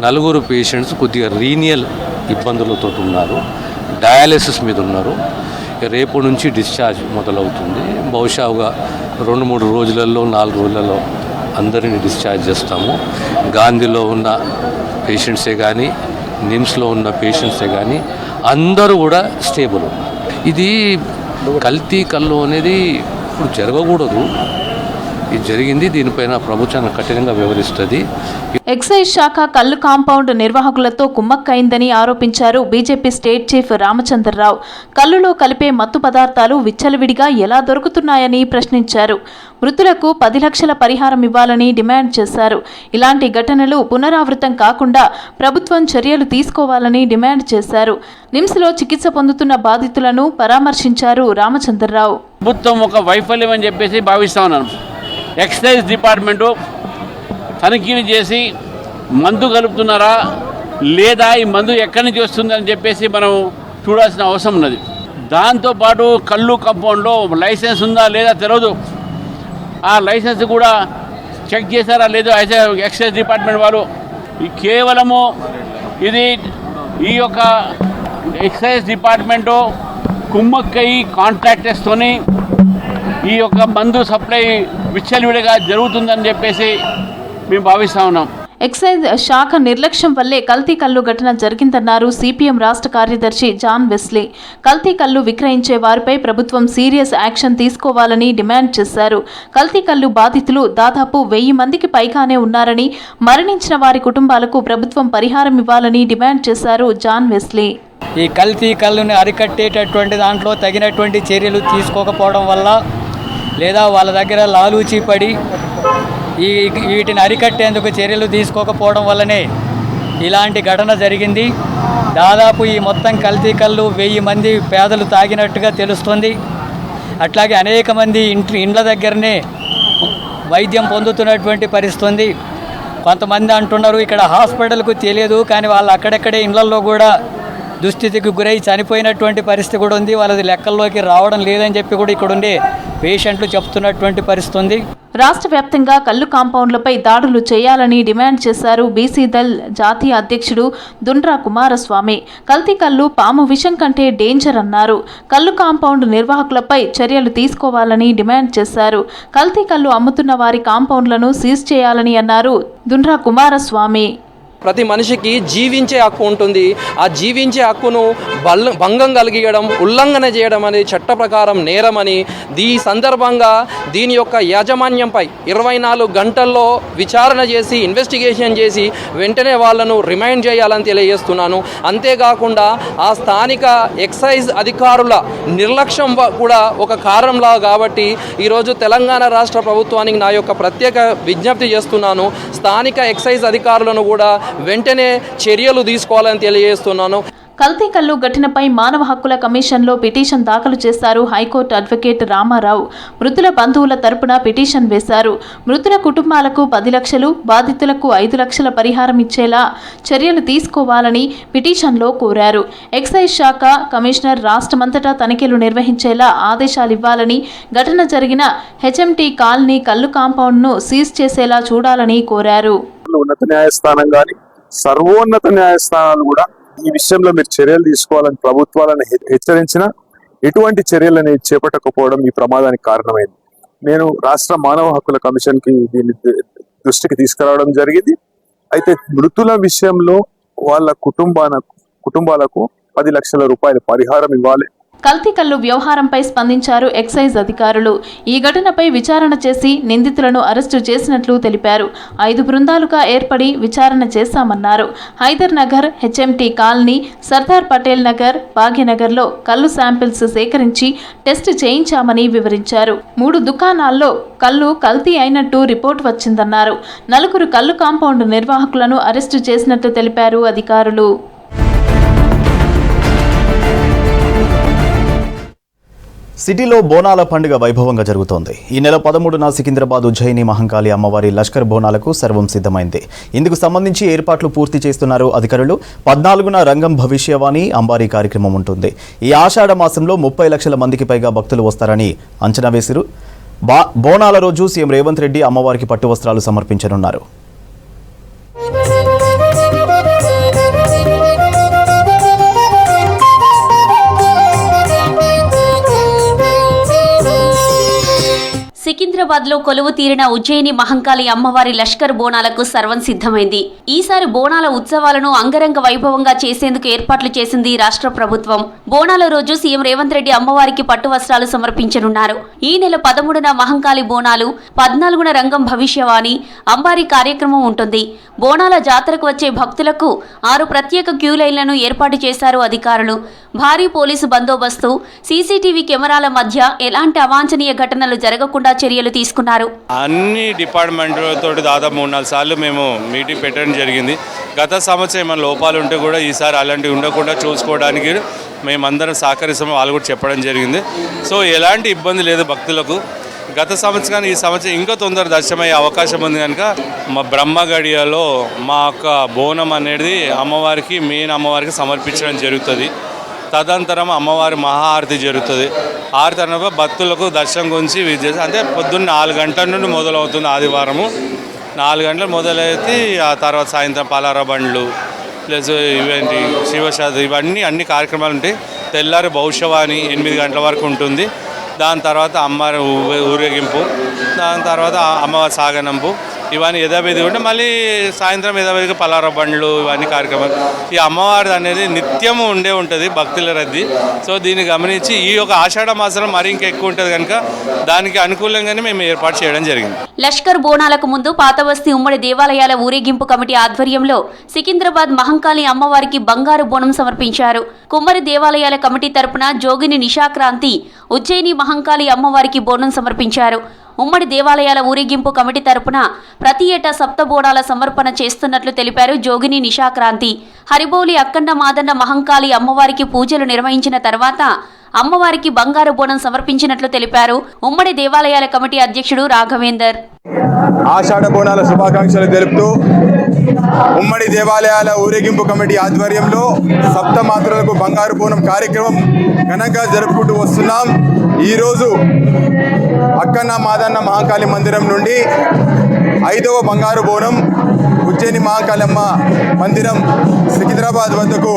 4 పేషెంట్స్ కొద్దిగా రీనియల్ ఇబ్బందులతో ఉన్నారు, డయాలిసిస్ మీద ఉన్నారు. రేపు నుంచి డిశ్చార్జ్ మొదలవుతుంది. బహుశా 2-3 రోజులలో 4 రోజులలో అందరినీ డిశ్చార్జ్ చేస్తాము. గాంధీలో ఉన్న పేషెంట్సే కానీ, నిమ్స్లో ఉన్న పేషెంట్సే కానీ అందరూ కూడా స్టేబుల్. ఇది కల్తీ కల్లు అనేది ఇప్పుడు జరగకూడదు. ఇది జరిగింది. దీనిపైన ప్రభుత్వం కఠినంగా వ్యవహరిస్తుంది. ఎక్సైజ్ శాఖ కల్లు కాంపౌండ్ నిర్వాహకులతో కుమ్మక్కైందని ఆరోపించారు బీజేపీ స్టేట్ చీఫ్ రామచంద్రరావు. కల్లులో కలిపే మత్తు పదార్థాలు విచ్చలవిడిగా ఎలా దొరుకుతున్నాయని ప్రశ్నించారు. మృతులకు 10 లక్షల పరిహారం ఇవ్వాలని డిమాండ్ చేశారు. ఇలాంటి ఘటనలు పునరావృతం కాకుండా ప్రభుత్వం చర్యలు తీసుకోవాలని డిమాండ్ చేశారు. నిమ్స్లో చికిత్స పొందుతున్న బాధితులను పరామర్శించారు రామచంద్రరావు. ప్రభుత్వం ఒక వైఫల్యం అని చెప్పేసి భావిస్తా ఉన్నాను. ఎక్సైజ్ డిపార్ట్మెంటు తనిఖీలు చేసి మందు కలుపుతున్నారా లేదా, ఈ మందు ఎక్కడి నుంచి వస్తుందని చెప్పేసి మనం చూడాల్సిన అవసరం ఉన్నది. దాంతోపాటు కల్లు కంపౌండ్లో లైసెన్స్ ఉందా లేదా తెలియదు. ఆ లైసెన్స్ కూడా చెక్ చేశారా లేదో ఎక్సైజ్ డిపార్ట్మెంట్ వారు. కేవలము ఇది ఈ యొక్క ఎక్సైజ్ డిపార్ట్మెంటు కుమ్మక్కయి కాంట్రాక్టర్స్తోని ఈ యొక్క మందు సప్లై విచ్చలవిడిగా జరుగుతుందని చెప్పేసి మేము భావిస్తా ఉన్నాం. ఎక్సైజ్ శాఖ నిర్లక్ష్యం వల్లే కల్తీ కల్లు ఘటన జరిగిందన్నారు సిపిఎం రాష్ట్ర కార్యదర్శి జాన్ వెస్లీ. కల్తీ కల్లు విక్రయించే వారిపై ప్రభుత్వం సీరియస్ యాక్షన్ తీసుకోవాలని డిమాండ్ చేశారు. కల్తీ కల్లు బాధితులు దాదాపు 1000 మందికి పైగానే ఉన్నారని, మరణించిన వారి కుటుంబాలకు ప్రభుత్వం పరిహారం ఇవ్వాలని డిమాండ్ చేశారు జాన్ వెస్లీ. ఈ కల్తీ కల్లుని అరికట్టేటటువంటి దాంట్లో తగినటువంటి చర్యలు తీసుకోకపోవడం వల్ల, లేదా వాళ్ళ దగ్గర లాలూచీ పడి వీటిని అరికట్టేందుకు చర్యలు తీసుకోకపోవడం వల్లనే ఇలాంటి ఘటన జరిగింది. దాదాపు ఈ మొత్తం కల్తీ కల్లు 1000 మంది పేదలు తాగినట్టుగా తెలుస్తుంది. అట్లాగే అనేక మంది ఇండ్ల దగ్గరనే వైద్యం పొందుతున్నటువంటి పరిస్థితి. కొంతమంది అంటున్నారు ఇక్కడ హాస్పిటల్కు తెలియదు, కానీ వాళ్ళు అక్కడెక్కడే ఇళ్లలో కూడా దుస్థితికి గురై చనిపోయినటువంటి పరిస్థితి కూడా ఉంది. వాళ్ళది లెక్కల్లోకి రావడం లేదని చెప్పి కూడా ఇక్కడ ఉండే పేషెంట్లు చెప్తున్నటువంటి పరిస్థితి ఉంది. రాష్ట్ర వ్యాప్తంగా కల్లు కాంపౌండ్లపై దాడులు చేయాలని డిమాండ్ చేశారు బీసీ దళ్ జాతీయ అధ్యక్షుడు దుండ్రా కుమారస్వామి. కల్తీ కల్లు పాము విషం కంటే డేంజర్ అన్నారు. కల్లు కాంపౌండ్ నిర్వాహకులపై చర్యలు తీసుకోవాలని డిమాండ్ చేశారు. కల్తీ కల్లు అమ్ముతున్న వారి కాంపౌండ్లను సీజ్ చేయాలని అన్నారు దుండ్రా కుమారస్వామి. ప్రతి మనిషికి జీవించే హక్కు ఉంటుంది. ఆ జీవించే హక్కును భంగం కలిగియడం, ఉల్లంఘన చేయడం అనేది చట్ట ప్రకారం నేరమని, ఈ సందర్భంగా దీని యొక్క యాజమాన్యంపై 24 గంటల్లో విచారణ చేసి ఇన్వెస్టిగేషన్ చేసి వెంటనే వాళ్ళను రిమైండ్ చేయాలని తెలియజేస్తున్నాను. అంతేకాకుండా ఆ స్థానిక ఎక్సైజ్ అధికారుల నిర్లక్ష్యం కూడా ఒక కారణంలా కాబట్టి ఈరోజు తెలంగాణ రాష్ట్ర ప్రభుత్వానికి నా యొక్క ప్రత్యేక విజ్ఞప్తి చేస్తున్నాను. స్థానిక ఎక్సైజ్ అధికారులను కూడా వెంటనే చర్యలు తీసుకోవాలని తెలియజేస్తున్నాను. కల్తీ కల్లు ఘటనపై మానవ హక్కుల కమిషన్లో పిటిషన్ దాఖలు చేశారు హైకోర్టు అడ్వకేట్ రామారావు. మృతుల బంధువుల తరపున పిటిషన్ వేశారు. మృతుల కుటుంబాలకు 10 లక్షలు, బాధితులకు 5 లక్షల పరిహారం ఇచ్చేలా చర్యలు తీసుకోవాలని పిటిషన్లో కోరారు. ఎక్సైజ్ శాఖ కమిషనర్ రాష్ట్రమంతటా తనిఖీలు నిర్వహించేలా ఆదేశాలు ఇవ్వాలని, ఘటన జరిగిన హెచ్ఎంటీ కాలనీ కల్లు కాంపౌండ్ను సీజ్ చేసేలా చూడాలని కోరారు. ఉన్నత న్యాయస్థానం కానీ సర్వోన్నత న్యాయస్థానాలు కూడా ఈ విషయంలో మీరు చర్యలు తీసుకోవాలని ప్రభుత్వాలను హెచ్చరించిన ఎటువంటి చర్యలని చేపట్టకపోవడం ఈ ప్రమాదానికి కారణమైంది. నేను రాష్ట్ర మానవ హక్కుల కమిషన్కి దీన్ని దృష్టికి తీసుకురావడం జరిగింది. అయితే మృతుల విషయంలో వాళ్ళ కుటుంబాలకు 10 లక్షల రూపాయల పరిహారం ఇవ్వాలి. కల్తీ కల్లు వ్యవహారంపై స్పందించారు ఎక్సైజ్ అధికారులు. ఈ ఘటనపై విచారణ చేసి నిందితులను అరెస్టు చేసినట్లు తెలిపారు. 5 బృందాలుగా ఏర్పడి విచారణ చేశామన్నారు. హైదర్ నగర్, హెచ్ఎంటీ కాలనీ, సర్దార్ పటేల్ నగర్, భాగ్యనగర్లో కల్లు శాంపిల్స్ సేకరించి టెస్ట్ చేయించామని వివరించారు. 3 దుకాణాల్లో కల్లు కల్తీ అయినట్టు రిపోర్ట్ వచ్చిందన్నారు. 4 కల్లు కాంపౌండ్ నిర్వాహకులను అరెస్టు చేసినట్లు తెలిపారు అధికారులు. సిటీలో బోనాల పండుగ వైభవంగా జరుగుతోంది. ఈ నెల 13న సికింద్రాబాద్ ఉజ్జయిని మహంకాళి అమ్మవారి లష్కర్ బోనాలకు సర్వం సిద్ధమైంది. ఇందుకు సంబంధించి ఏర్పాట్లు పూర్తి చేస్తున్నారు అధికారులు. 14న రంగం భవిష్యవాణి అంబారీ కార్యక్రమం ఉంటుంది. ఈ ఆషాఢ మాసంలో 30 లక్షల మందికి పైగా భక్తులు వస్తారని అంచనా వేశారు. బోనాల రోజు సీఎం రేవంత్ రెడ్డి అమ్మవారికి పట్టు వస్త్రాలు సమర్పించనున్నారు. సికింద్రాబాద్లో కొలువు తీరిన ఉజ్జయిని మహంకాళి అమ్మవారి లష్కర్ బోనాలకు సర్వం సిద్ధమైంది. ఈసారి బోనాల ఉత్సవాలను అంగరంగ వైభవంగా చేసేందుకు ఏర్పాట్లు చేసింది రాష్ట్ర ప్రభుత్వం. బోనాల రోజు సీఎం రేవంత్ రెడ్డి అమ్మవారికి పట్టు వస్త్రాలు సమర్పించనున్నారు. ఈ నెల 13న మహంకాళి బోనాలు, 14న రంగం భవిష్యవాణి అంబారీ కార్యక్రమం ఉంటుంది. బోనాల జాతరకు వచ్చే భక్తులకు 6 ప్రత్యేక క్యూ లైన్లను ఏర్పాటు చేశారు అధికారులు. భారీ పోలీసు బందోబస్తు, సీసీటీవీ కెమెరాల మధ్య ఎలాంటి అవాంఛనీయ ఘటనలు జరగకుండా చర్యలు తీసుకున్నారు. అన్ని డిపార్ట్మెంట్లతో దాదాపు 3-4 సార్లు మేము మీటింగ్ పెట్టడం జరిగింది. గత సంవత్సరం ఏమైనా లోపాలు ఉంటే కూడా ఈసారి అలాంటివి ఉండకుండా చూసుకోవడానికి మేమందరం సహకరిస్తామని వాళ్ళు కూడా చెప్పడం జరిగింది. సో ఎలాంటి ఇబ్బంది లేదు భక్తులకు. గత సంవత్సరం ఈ సంవత్సరం ఇంకా తొందర దర్శనమయ్యే అవకాశం ఉంది కనుక మా బ్రహ్మగడియలో మా యొక్క బోనం అనేది అమ్మవారికి మెయిన్ అమ్మవారికి సమర్పించడం జరుగుతుంది. తదనంతరం అమ్మవారి మహాఆరతి జరుగుతుంది. ఆరతి అన్నప్పుడు భక్తులకు దర్శనం గురించి విద్య అంటే పొద్దున్న 4 గంటల నుండి మొదలవుతుంది. ఆదివారము 4 గంటలు మొదలైతే ఆ తర్వాత సాయంత్రం పలారా బండ్లు ప్లస్ ఇవేంటి శివశాస్త్రి ఇవన్నీ అన్ని కార్యక్రమాలు ఉంటాయి. తెల్లారి భవిష్యవాణి 8 గంటల వరకు ఉంటుంది. దాని తర్వాత అమ్మవారి ఊరేగింపు, దాని తర్వాత అమ్మవారి సాగనంపు ఇవన్నీ యథావిధి ఉంటే మళ్ళీ సాయంత్రం యథావిధిగా పలారా బండ్లు ఇవన్నీ కార్యక్రమాలు. ఈ అమ్మవారి అనేది నిత్యము ఉంటుంది భక్తుల రద్దీ. సో దీన్ని గమనించి ఈ యొక్క ఆషాఢ మాసంలో మరీ ఇంకా ఎక్కువ ఉంటుంది కనుక దానికి అనుకూలంగానే మేము ఏర్పాటు చేయడం జరిగింది. లష్కర్ బోనాలకు ముందు పాతబస్తీ ఉమ్మడి దేవాలయాల ఊరేగింపు కమిటీ ఆధ్వర్యంలో సికింద్రాబాద్ మహంకాళి అమ్మవారికి బంగారు బోనం సమర్పించారు. కుమ్మరి దేవాలయాల కమిటీ తరపున జోగిని నిషాక్రాంతి ఉజ్జయిని మహంకాళి అమ్మవారికి బోనం సమర్పించారు. ఉమ్మడి దేవాలయాల ఊరేగింపు కమిటీ తరపున ప్రతి ఏటా సప్త బోనాల సమర్పణ చేస్తున్నట్లు తెలిపారు జోగిని నిషాక్రాంతి. హరిబౌలి అక్కండ మాదన్న మహంకాళి అమ్మవారికి పూజలు నిర్వహించిన తర్వాత అమ్మవారికి బంగారు బోనం సమర్పించినట్లు తెలిపారు ఉమ్మడి దేవాలయాల కమిటీ అధ్యక్షుడు రాఘవేందర్. ఆషాఢ బోనాల శుభాకాంక్షలు తెలుపుతూ ఉమ్మడి దేవాలయాల ఊరేగింపు కమిటీ ఆధ్వర్యంలో సప్తమాతృలకు బంగారు బోనం కార్యక్రమం ఘనంగా జరుపుకుంటూ వస్తున్నాం. ఈరోజు అక్కన్న మాదన్న మహంకాళి మందిరం నుండి 5వ బంగారు బోనం ఉజ్జయిని మహంకాళమ్మ మందిరం సికింద్రాబాద్ వద్దకు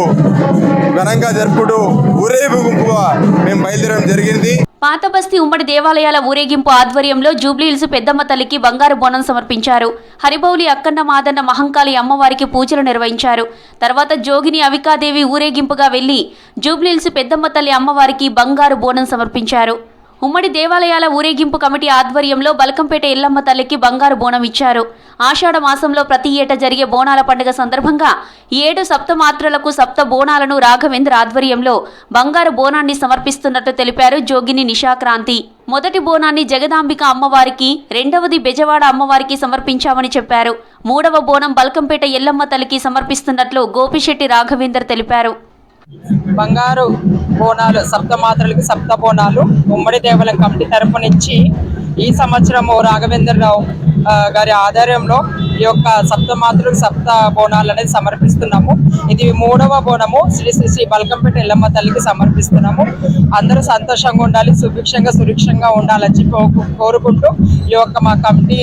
ఘనంగా జరుపుకుంటూ ఊరేగింపుగా మేము బయలుదేరడం జరిగింది. పాతబస్తీ ఉమ్మడి దేవాలయాల ఊరేగింపు ఆధ్వర్యంలో జూబ్లీహిల్స్ పెద్దమ్మ తల్లికి బంగారు బోనం సమర్పించారు. హరిబౌలి అక్కన్న మాదన్న మహంకాళి అమ్మవారికి పూజలు నిర్వహించారు. తర్వాత జోగిని అవికాదేవి ఊరేగింపుగా వెళ్లి జూబ్లీహిల్స్ పెద్దమ్మ తల్లి అమ్మవారికి బంగారు బోనం సమర్పించారు. ఉమ్మడి దేవాలయాల ఊరేగింపు కమిటీ ఆధ్వర్యంలో బలకంపేట ఎల్లమ్మ తల్లికి బంగారు బోనం ఇచ్చారు. ఆషాఢ మాసంలో ప్రతి ఏటా జరిగే బోనాల పండుగ సందర్భంగా 7 సప్తమాత్రలకు సప్త బోనాలను రాఘవేంద్ర ఆధ్వర్యంలో బంగారు బోనాన్ని సమర్పిస్తున్నట్లు తెలిపారు జోగిని నిషాక్రాంతి. మొదటి బోనాన్ని జగదాంబిక అమ్మవారికి, రెండవది బెజవాడ అమ్మవారికి సమర్పించామని చెప్పారు. 3వ బోనం బల్కంపేట ఎల్లమ్మ తల్లికి సమర్పిస్తున్నట్లు గోపిశెట్టి రాఘవేందర్ తెలిపారు. బంగారు బోనాలు సప్తమాత్రలకి సప్త బోనాలు ఉమ్మడి దేవాలయం కమిటీ తరపు నుంచి ఈ సంవత్సరము రాఘవేంద్రరావు గారి ఆధ్వర్యంలో ఈ యొక్క సప్తమాతృలకు సప్త బోనాలు అనేది సమర్పిస్తున్నాము. ఇది 3వ బోనము శ్రీ శ్రీ శ్రీ బల్కంపేట ఎల్లమ్మ తల్లికి సమర్పిస్తున్నాము. అందరూ సంతోషంగా ఉండాలి, సుభిక్షంగా సురక్షంగా ఉండాలని చెప్పి కోరుకుంటూ ఈ యొక్క మా కమిటీ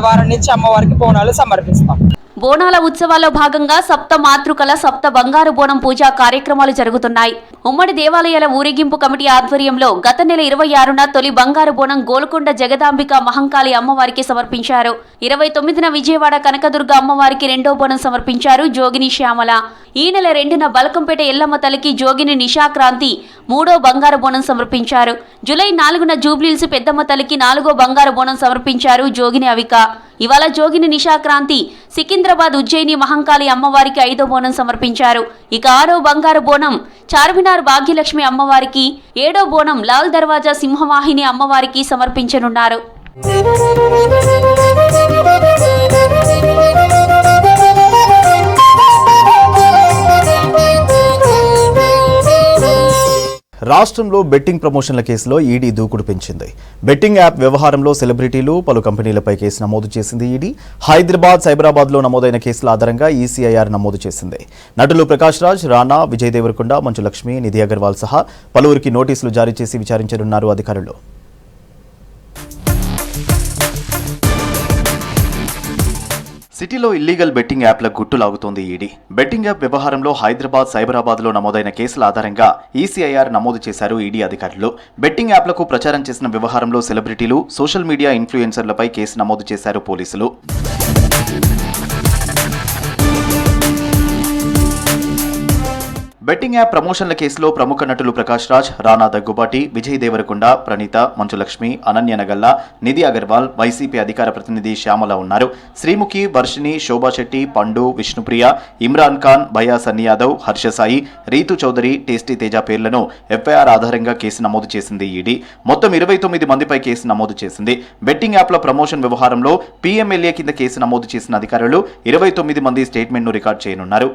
ద్వారా నుంచి అమ్మవారికి బోనాలు సమర్పిస్తాం. బోనాల ఉత్సవాల్లో భాగంగా సప్త మాతృకల సప్త బంగారు బోనం పూజా కార్యక్రమాలు జరుగుతున్నాయి. ఉమ్మడి దేవాలయాల ఊరేగింపు కమిటీ ఆధ్వర్యంలో గత నెల 26న తొలి బంగారు బోనం గోల్కొండ జగదాంబిక మహంకాళి అమ్మవారికి సమర్పించారు. 29న విజయవాడ కనకదుర్గ అమ్మవారికి 2వ బోనం సమర్పించారు జోగిని శ్యామల. ఈ నెల 2న బలకంపేట ఎల్లమ్మ తల్లికి జోగిని నిషాక్రాంతి 3వ బంగారు బోనం సమర్పించారు. జూలై 4న జూబ్లీహిల్స్ పెద్దమ్మ తల్లికి 4వ బంగారు బోనం సమర్పించారు జోగిని అవిక. ఇవాళ జోగిని నిషాక్రాంతి సికింద్రాబాద్ ఉజ్జయిని మహంకాళి అమ్మవారికి 5వ బోనం సమర్పించారు. ఇక 6వ బంగారు బోనం చార్మినార్ భాగ్యలక్ష్మి అమ్మవారికి, 7వ బోనం లాల్ దర్వాజా సింహవాహిని అమ్మవారికి సమర్పించనున్నారు. రాష్ట్రంలో బెట్టింగ్ ప్రమోషన్ల కేసులో ఈడీ దూకుడు పెంచింది. బెట్టింగ్ యాప్ వ్యవహారంలో సెలబ్రిటీలు, పలు కంపెనీలపై కేసు నమోదు చేసింది ఈడీ. హైదరాబాద్, సైబరాబాద్లో నమోదైన కేసుల ఆధారంగా ఈసీఐఆర్ నమోదు చేసింది. నటులు ప్రకాష్ రాజ్, రానా, విజయ్ దేవరకొండ, మంచు లక్ష్మి, నిధి అగర్వాల్ సహా పలువురికి నోటీసులు జారీ చేసి విచారించనున్నారు అధికారులు. సిటీలో ఇల్లీగల్ బెట్టింగ్ యాప్ల గుట్టు లాగుతోంది ఈడీ. బెట్టింగ్ యాప్ వ్యవహారంలో హైదరాబాద్, సైబరాబాద్లో నమోదైన కేసుల ఆధారంగా ఈసీఐఆర్ నమోదు చేశారు ఈడీ అధికారులు. బెట్టింగ్ యాప్లకు ప్రచారం చేసిన వ్యవహారంలో సెలబ్రిటీలు, సోషల్ మీడియా ఇన్ఫ్లుయెన్సర్లపై కేసు నమోదు చేశారు పోలీసులు. బెట్టింగ్ యాప్ ప్రమోషన్ల కేసులో ప్రముఖ నటులు ప్రకాష్ రాజ్, రానా దగ్గుబాటి, విజయ్ దేవరకొండ, ప్రణీత, మంచు లక్ష్మి, అనన్య నగల్ల, నిధి అగర్వాల్, వైసీపీ అధికార ప్రతినిధి శ్యామల ఉన్నారు. శ్రీముఖి, వర్షిణి, శోభా శెట్టి, పండు, విష్ణుప్రియ, ఇమ్రాన్ ఖాన్, భయా సన్నీ యాదవ్, హర్షసాయి, రీతు చౌదరి, టేస్టీ తేజ పేర్లను ఎఫ్ఐఆర్ ఆధారంగా కేసు నమోదు చేసింది ఈడీ. మొత్తం 29 మందిపై కేసు నమోదు చేసింది. బెట్టింగ్ యాప్ల ప్రమోషన్ వ్యవహారంలో పీఎంఎల్ఏ కింద కేసు నమోదు చేసిన అధికారులు 29 మంది స్టేట్మెంట్ను రికార్డు చేయనున్నారు.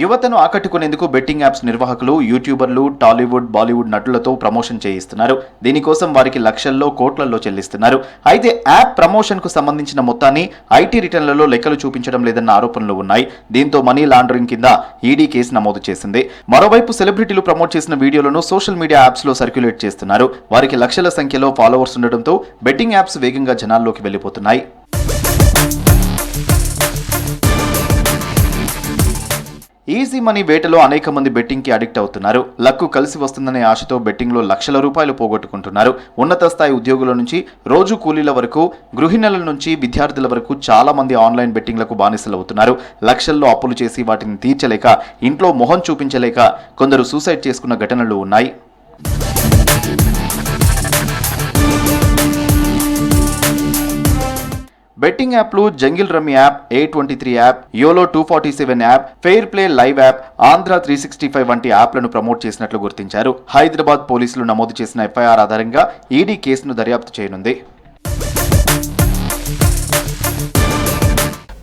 యువతను ఆకట్టుకునేందుకు బెట్టింగ్ యాప్స్ నిర్వాహకులు, యూట్యూబర్లు, టాలీవుడ్, బాలీవుడ్ నటులతో ప్రమోషన్ చేయిస్తున్నారు. దీనికోసం వారికి లక్షల్లో, కోట్లలో చెల్లిస్తున్నారు. అయితే యాప్ ప్రమోషన్ కు సంబంధించిన మొత్తాన్ని ఐటీ రిటర్న్లలో లెక్కలు చూపించడం లేదన్న ఆరోపణలు ఉన్నాయి. దీంతో మనీ లాండరింగ్ కింద ఈడీ కేసు నమోదు చేసింది. మరోవైపు సెలబ్రిటీలు ప్రమోట్ చేసిన వీడియోలను సోషల్ మీడియా యాప్స్ లో సర్క్యులేట్ చేస్తున్నారు. వారికి లక్షల సంఖ్యలో ఫాలోవర్స్ ఉండడంతో బెట్టింగ్ యాప్స్ వేగంగా జనాల్లోకి వెళ్లిపోతున్నాయి. ఈజీ మనీ వేటలో అనేక మంది బెట్టింగ్ కి అడిక్ట్ అవుతున్నారు. లక్కు కలిసి వస్తుందనే ఆశతో బెట్టింగ్ లో లక్షల రూపాయలు పోగొట్టుకుంటున్నారు. ఉన్నత స్థాయి ఉద్యోగుల నుంచి రోజు కూలీల వరకు, గృహిణుల నుంచి విద్యార్థుల వరకు చాలా మంది ఆన్లైన్ బెట్టింగ్లకు బానిసలవుతున్నారు. లక్షల్లో అప్పులు చేసి వాటిని తీర్చలేక, ఇంట్లో మొహం చూపించలేక కొందరు సూసైడ్ చేసుకున్న ఘటనలు ఉన్నాయి. బెట్టింగ్ యాప్లు jungle rummy app, A23 app, YOLO 247 app, fair play live app, Andhra 365 వంటి యాప్లను ప్రమోట్ చేసినట్లు గుర్తించారు. హైదరాబాద్ పోలీసులు నమోదు చేసిన ఎఫ్ఐఆర్ ఆధారంగా ఈడీ కేసును దర్యాప్తు చేయనుంది.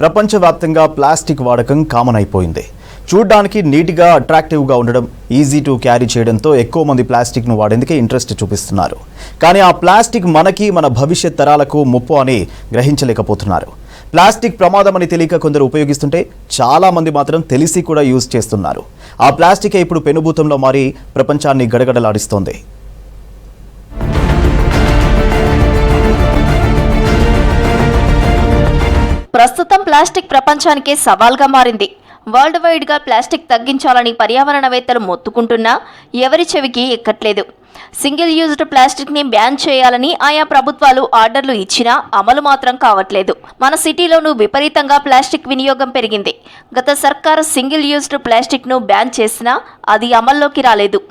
ప్రపంచవ్యాప్తంగా ప్లాస్టిక్ వాడకం కామన్ అయిపోయింది. చూడ్డానికి నీట్గా, అట్రాక్టివ్గా ఉండడం, ఈజీ టు క్యారీ చేయడంతో ఎక్కువ మంది ప్లాస్టిక్ను వాడేందుకే ఇంట్రెస్ట్ చూపిస్తున్నారు. కానీ ఆ ప్లాస్టిక్ మనకి, మన భవిష్యత్ తరాలకు ముప్పు అని గ్రహించలేకపోతున్నారు. ప్లాస్టిక్ ప్రమాదమని తెలియక కొందరు ఉపయోగిస్తుంటే చాలా మంది మాత్రం తెలిసి కూడా యూజ్ చేస్తున్నారు. ఆ ప్లాస్టికే ఇప్పుడు పెనుభూతంలో మారి ప్రపంచాన్ని గడగడలాడిస్తోంది. ప్రస్తుతం ప్లాస్టిక్ ప్రపంచానికే సవాల్గా మారింది. వరల్డ్ వైడ్గా ప్లాస్టిక్ తగ్గించాలని పర్యావరణవేత్తలు మొత్తుకుంటున్నా ఎవరి చెవికి ఎక్కట్లేదు. సింగిల్ యూజ్డ్ ప్లాస్టిక్ని బ్యాన్ చేయాలని ఆయా ప్రభుత్వాలు ఆర్డర్లు ఇచ్చినా అమలు మాత్రం కావట్లేదు. మన సిటీలోనూ విపరీతంగా ప్లాస్టిక్ వినియోగం పెరిగింది. గత సర్కారు సింగిల్ యూజ్డ్ ప్లాస్టిక్ను బ్యాన్ చేసినా అది అమల్లోకి రాలేదు.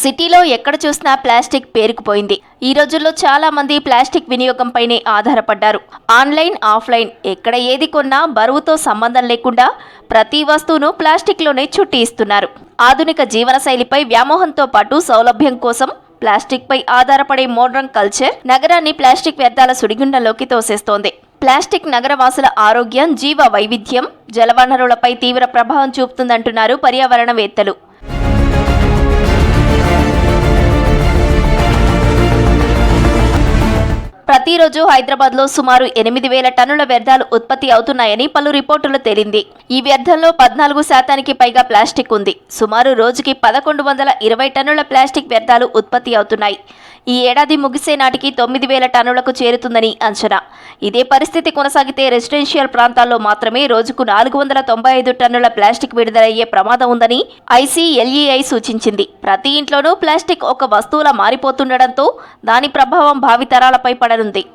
సిటీలో ఎక్కడ చూసినా ప్లాస్టిక్ పేరుకుపోయింది. ఈ రోజుల్లో చాలా మంది ప్లాస్టిక్ వినియోగంపైనే ఆధారపడ్డారు. ఆన్లైన్, ఆఫ్లైన్ ఎక్కడ ఏది కొన్నా బరువుతో సంబంధం లేకుండా ప్రతి వస్తువును ప్లాస్టిక్లోనే చుట్టి ఇస్తున్నారు. ఆధునిక జీవనశైలిపై వ్యామోహంతో పాటు సౌలభ్యం కోసం ప్లాస్టిక్పై ఆధారపడే మోడ్రన్ కల్చర్ నగరాన్ని ప్లాస్టిక్ వ్యర్థాల సుడిగుండంలోకి తోసేస్తోంది. ప్లాస్టిక్ నగరవాసుల ఆరోగ్యం, జీవ వైవిధ్యం, జలవనరులపై తీవ్ర ప్రభావం చూపుతుందంటున్నారు పర్యావరణవేత్తలు. ప్రతి ప్రతిరోజు హైదరాబాద్లో సుమారు 8,000 టన్నుల వ్యర్థాలు ఉత్పత్తి అవుతున్నాయని పలు రిపోర్టులు తేలింది. ఈ వ్యర్థంలో 14% పైగా ప్లాస్టిక్ ఉంది. సుమారు రోజుకి 1,120 టన్నుల ప్లాస్టిక్ వ్యర్థాలు ఉత్పత్తి అవుతున్నాయి. ఈ ఏడాది ముగిసే నాటికి 9,000 టన్నులకు చేరుతుందని అంచనా. ఇదే పరిస్థితి కొనసాగితే రెసిడెన్షియల్ ప్రాంతాల్లో మాత్రమే రోజుకు 495 టన్నుల ప్లాస్టిక్ విడుదలయ్యే ప్రమాదం ఉందని ICLEI సూచించింది. ప్రతి ఇంట్లోనూ ప్లాస్టిక్ ఒక వస్తువులా మారిపోతుండటంతో దాని ప్రభావం భావితరాలపై పడనుంది.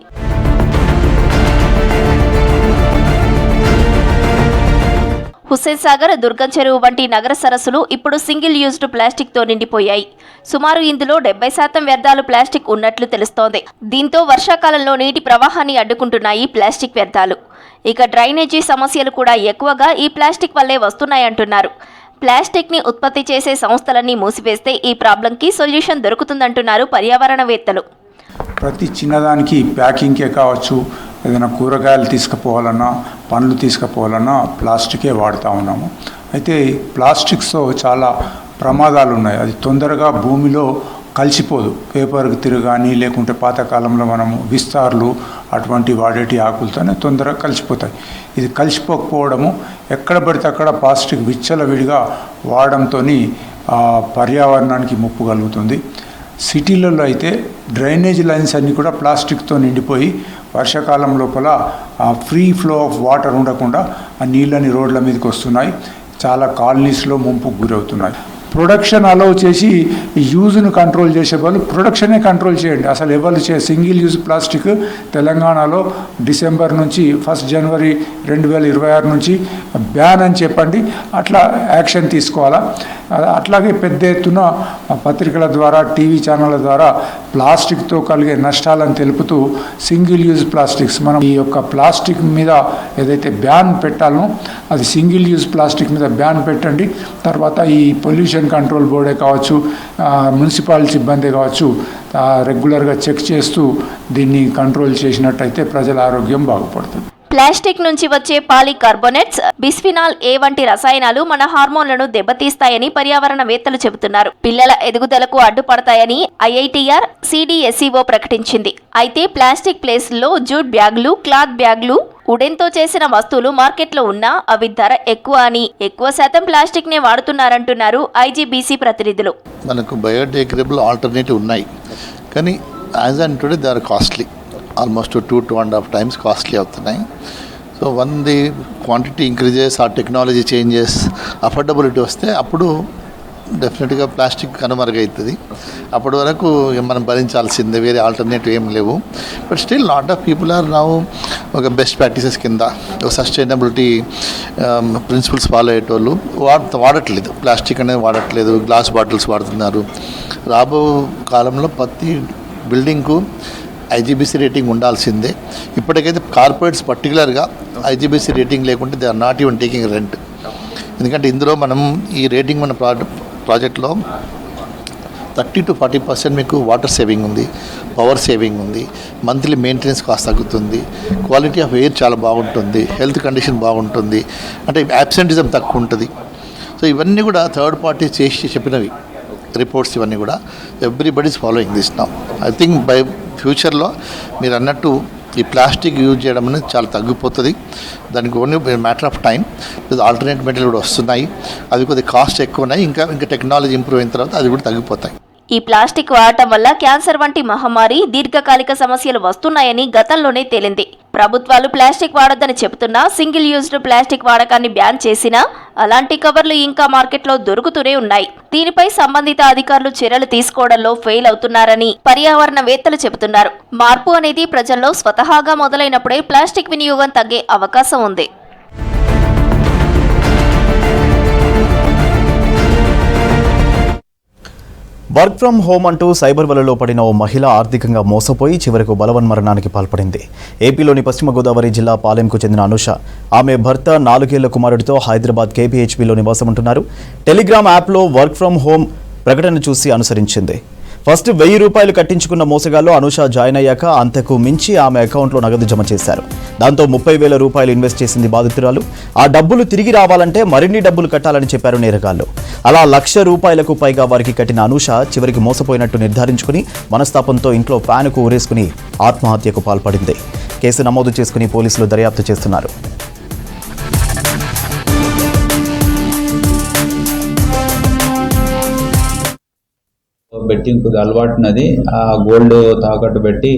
హుస్సేన్ సాగర్, దుర్గం చెరువు వంటి నగర సరస్సులు ఇప్పుడు సింగిల్ యూజ్డ్ ప్లాస్టిక్తో నిండిపోయాయి. సుమారు ఇందులో 70% వ్యర్థాలు ప్లాస్టిక్ ఉన్నట్లు తెలుస్తోంది. దీంతో వర్షాకాలంలో నీటి ప్రవాహాన్ని అడ్డుకుంటున్నాయి ప్లాస్టిక్ వ్యర్థాలు. ఇక డ్రైనేజీ సమస్యలు కూడా ఎక్కువగా ఈ ప్లాస్టిక్ వల్లే వస్తున్నాయంటున్నారు. ప్లాస్టిక్ని ఉత్పత్తి చేసే సంస్థలన్నీ మూసివేస్తే ఈ ప్రాబ్లంకి సొల్యూషన్ దొరుకుతుందంటున్నారు పర్యావరణవేత్తలు. ప్రతి చిన్నదానికి ప్యాకింగ్కే కావచ్చు, ఏదైనా కూరగాయలు తీసుకుపోవాలన్నా, పండ్లు తీసుకుపోవాలన్నా ప్లాస్టికే వాడుతూ ఉన్నాము. అయితే ప్లాస్టిక్స్తో చాలా ప్రమాదాలు ఉన్నాయి. అది తొందరగా భూమిలో కలిసిపోదు. పేపర్కి తిరగాని లేకుంటే పాతకాలంలో మనము విస్తార్లు అటువంటి వాడేటి ఆకులతోనే తొందరగా కలిసిపోతాయి. ఇది కలిసిపోకపోవడము, ఎక్కడ పడితే అక్కడ ప్లాస్టిక్ విచ్చలవిడిగా వాడడంతో పర్యావరణానికి ముప్పు కలుగుతుంది. సిటీలలో అయితే డ్రైనేజ్ లైన్స్ అన్నీ కూడా ప్లాస్టిక్తో నిండిపోయి వర్షాకాలం లోపల ఫ్రీ ఫ్లో ఆఫ్ వాటర్ ఉండకుండా ఆ నీళ్ళని రోడ్ల మీదకి వస్తున్నాయి. చాలా కాలనీస్లో ముంపుకు గురవుతున్నాయి. ప్రొడక్షన్ అలౌ చేసి యూజ్ను కంట్రోల్ చేసే వాళ్ళు ప్రొడక్షనే కంట్రోల్ చేయండి. అసలు ఎవరు సింగిల్ యూజ్ ప్లాస్టిక్ తెలంగాణలో డిసెంబర్ నుంచి 1 జనవరి 2026 నుంచి బ్యాన్ అని చెప్పండి. అట్లా యాక్షన్ తీసుకోవాలా. అట్లాగే పెద్ద ఎత్తున పత్రికల ద్వారా, టీవీ ఛానళ్ళ ద్వారా ప్లాస్టిక్తో కలిగే నష్టాలను తెలుపుతూ సింగిల్ యూజ్ ప్లాస్టిక్స్, మనం ఈ యొక్క ప్లాస్టిక్ మీద ఏదైతే బ్యాన్ పెట్టాలో అది సింగిల్ యూజ్ ప్లాస్టిక్ మీద బ్యాన్ పెట్టండి. తర్వాత ఈ పొల్యూషన్ కంట్రోల్ బోర్డే కావచ్చు, మున్సిపాలిటీ సిబ్బంది కావచ్చు, రెగ్యులర్గా చెక్ చేస్తూ దీన్ని కంట్రోల్ చేసినట్టయితే ప్రజల ఆరోగ్యం బాగుపడుతుంది. ప్లాస్టిక్ నుంచి వచ్చే పాలీకార్బోనేట్స్, బిస్ఫినాల్ ఏ వంటి రసాయనాలు మన హార్మోన్లను దెబ్బతీస్తాయని పర్యావరణవేత్తలు చెబుతున్నారు. పిల్లల ఎదుగుదలకు అడ్డుపడతాయని IITR CDSCO ప్రకటించింది. అయితే ప్లాస్టిక్ ప్లేస్లో జూట్ బ్యాగులు, క్లాత్ బ్యాగులు, ఉడెన్తో చేసిన వస్తువులు మార్కెట్లో ఉన్నా అవి ధర ఎక్కువ అని, ఎక్కువ శాతం ప్లాస్టిక్ నే వాడుతున్నారంటున్నారు IGBC ప్రతినిధులు. మనకు బయోడిగ్రేడబుల్ ఆల్టర్నేటివ్ ఉన్నాయి, కానీ as and today they are costly. Almost 2.5 times costly అవుతున్నాయి. So the quantity increases, uh technology changes, affordability వస్తే అప్పుడు డెఫినెట్గా ప్లాస్టిక్ కనుమరుగవుతుంది. అప్పటి వరకు మనం భరించాల్సిందే, వేరే ఆల్టర్నేటివ్ ఏం లేవు. But still lot of people are now ఒక బెస్ట్ ప్రాక్టీసెస్ కింద ఒక సస్టైనబిలిటీ ప్రిన్సిపల్స్ ఫాలో అయ్యేటోళ్ళు వాడట్లేదు, ప్లాస్టిక్ అనేది వాడట్లేదు, గ్లాస్ బాటిల్స్ వాడుతున్నారు. రాబో కాలంలో ప్రతి బిల్డింగ్కు IGBC రేటింగ్ ఉండాల్సిందే. ఇప్పటికైతే కార్పొరేట్స్ పర్టికులర్గా IGBC రేటింగ్ లేకుంటే they are not even taking rent. ఎందుకంటే ఇందులో మనం ఈ రేటింగ్ మన ప్రాజెక్ట్లో 30 to 40% మీకు వాటర్ సేవింగ్ ఉంది, పవర్ సేవింగ్ ఉంది, మంత్లీ మెయింటెనెన్స్ కాస్ట్ తగ్గుతుంది, క్వాలిటీ ఆఫ్ ఎయిర్ చాలా బాగుంటుంది, హెల్త్ కండిషన్ బాగుంటుంది, అంటే యాబ్సెంటిజం తక్కువ ఉంటుంది. సో ఇవన్నీ కూడా థర్డ్ పార్టీ చేసి చెప్పినవి రిపోర్ట్స్. ఇవన్నీ కూడా everybody is following this now. I think by ఫ్యూచర్లో మీరు అన్నట్టు ఈ ప్లాస్టిక్ యూజ్ చేయడం అనేది చాలా తగ్గిపోతుంది. దానికి only matter of time. Alternate material కూడా వస్తున్నాయి, అవి కొద్దిగా కాస్ట్ ఎక్కువ ఉన్నాయి. ఇంకా టెక్నాలజీ ఇంప్రూవ్ అయిన తర్వాత అది కూడా తగ్గిపోతాయి. ఈ ప్లాస్టిక్ వాడటం వల్ల క్యాన్సర్ వంటి మహమ్మారి, దీర్ఘకాలిక సమస్యలు వస్తున్నాయని గతంలోనే తేలింది. ప్రభుత్వాలు ప్లాస్టిక్ వాడొద్దని చెబుతున్నా సింగిల్ యూజ్డ్ ప్లాస్టిక్ వాడకాన్ని బ్యాన్ చేసినా అలాంటి కవర్లు ఇంకా మార్కెట్లో దొరుకుతూనే ఉన్నాయి. దీనిపై సంబంధిత అధికారులు చర్యలు తీసుకోవడంలో ఫెయిల్ అవుతున్నారని పర్యావరణవేత్తలు చెబుతున్నారు. మార్పు అనేది ప్రజల్లో స్వతహాగా మొదలైనప్పుడే ప్లాస్టిక్ వినియోగం తగ్గే అవకాశం ఉంది. వర్క్ ఫ్రం హోమ్ అంటూ సైబర్ వలలో పడిన ఓ మహిళ ఆర్థికంగా మోసపోయి చివరకు బలవన్మరణానికి పాల్పడింది. ఏపీలోని పశ్చిమ గోదావరి జిల్లా పాలెంకు చెందిన అనుష, ఆమె భర్త 4 ఏళ్ల కుమారుడితో హైదరాబాద్ KPHBలో నివాసం ఉంటున్నారు. టెలిగ్రామ్ యాప్లో వర్క్ ఫ్రం హోమ్ ప్రకటన చూసి అనుసరించింది. ఫస్ట్ 1000 రూపాయలు కట్టించుకున్న మోసగాళ్లు అనూష జాయిన్ అయ్యాక అంతకు మించి ఆమె అకౌంట్లో నగదు జమ చేశారు. దాంతో 30,000 రూపాయలు ఇన్వెస్ట్ చేసింది బాధితురాలు. ఆ డబ్బులు తిరిగి రావాలంటే మరిన్ని డబ్బులు కట్టాలని చెప్పారు నేరగాళ్లు. అలా 1,00,000 రూపాయలకు పైగా వారికి కట్టిన అనూష చివరికి మోసపోయినట్టు నిర్ధారించుకుని మనస్తాపంతో ఇంట్లో ఫ్యాన్కు ఊరేసుకుని ఆత్మహత్యకు పాల్పడింది. కేసు నమోదు చేసుకుని పోలీసులు దర్యాప్తు చేస్తున్నారు. బెట్టింగ్ కొద్దిగా అలవాటు ఉన్నది. ఆ గోల్డ్ తాకట్టు పెట్టి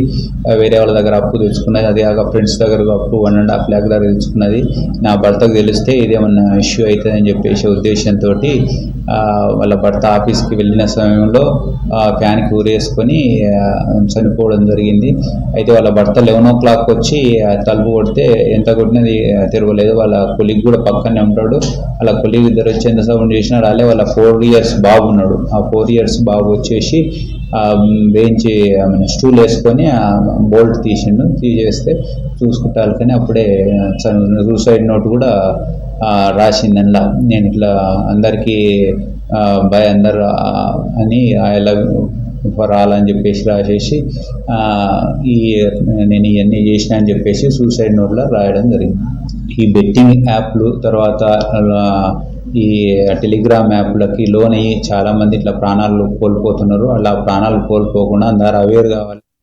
వేరే వాళ్ళ దగ్గర అప్పు తెచ్చుకున్నది. అదే ఆ ఫ్రెండ్స్ దగ్గర అప్పు 1.5 lakh దగ్గర తెచ్చుకున్నది. నా భర్తకు తెలిస్తే ఇదేమన్నా ఇష్యూ అవుతుందని చెప్పేసి ఉద్దేశంతో వాళ్ళ భర్త ఆఫీస్కి వెళ్ళిన సమయంలో ఫ్యాన్కి ఊరేసుకొని చనిపోవడం జరిగింది. అయితే వాళ్ళ భర్త 11 o'clock వచ్చి తలుపు కొడితే ఎంత కొట్టినది తెరవలేదు. వాళ్ళ కొలీగ్ కూడా పక్కనే ఉంటాడు. వాళ్ళ కొలీగ్ ఇద్దరు వచ్చి ఎంత సౌండ్ చేసినాడు. అలాగే వాళ్ళ 4 years బాబు ఉన్నాడు. ఆ 4 years బాబు వచ్చేసి బెంచ్ స్టూల్ వేసుకొని బోల్ట్ తీసేస్తే చూసుకుంటారు. కానీ అప్పుడే సూసైడ్ నోట్ కూడా రాసింది. అందులో నేను ఇట్లా అందరికీ బాయ్ అందరు అని ఐ లవ్ ఫర్ ఆల్ అని చెప్పేసి రాసేసి నేను ఇవన్నీ చేసిన అని చెప్పేసి సూసైడ్ నోట్లో రాయడం జరిగింది. ఈ బెట్టింగ్ యాప్లు తర్వాత ఈ టెలిగ్రామ్ యాప్లకి లోన్ అయ్యి చాలామంది ఇట్లా ప్రాణాలు కోల్పోతున్నారు. అలా ప్రాణాలు కోల్పోకుండా అందరూ అవేర్ కావాలి.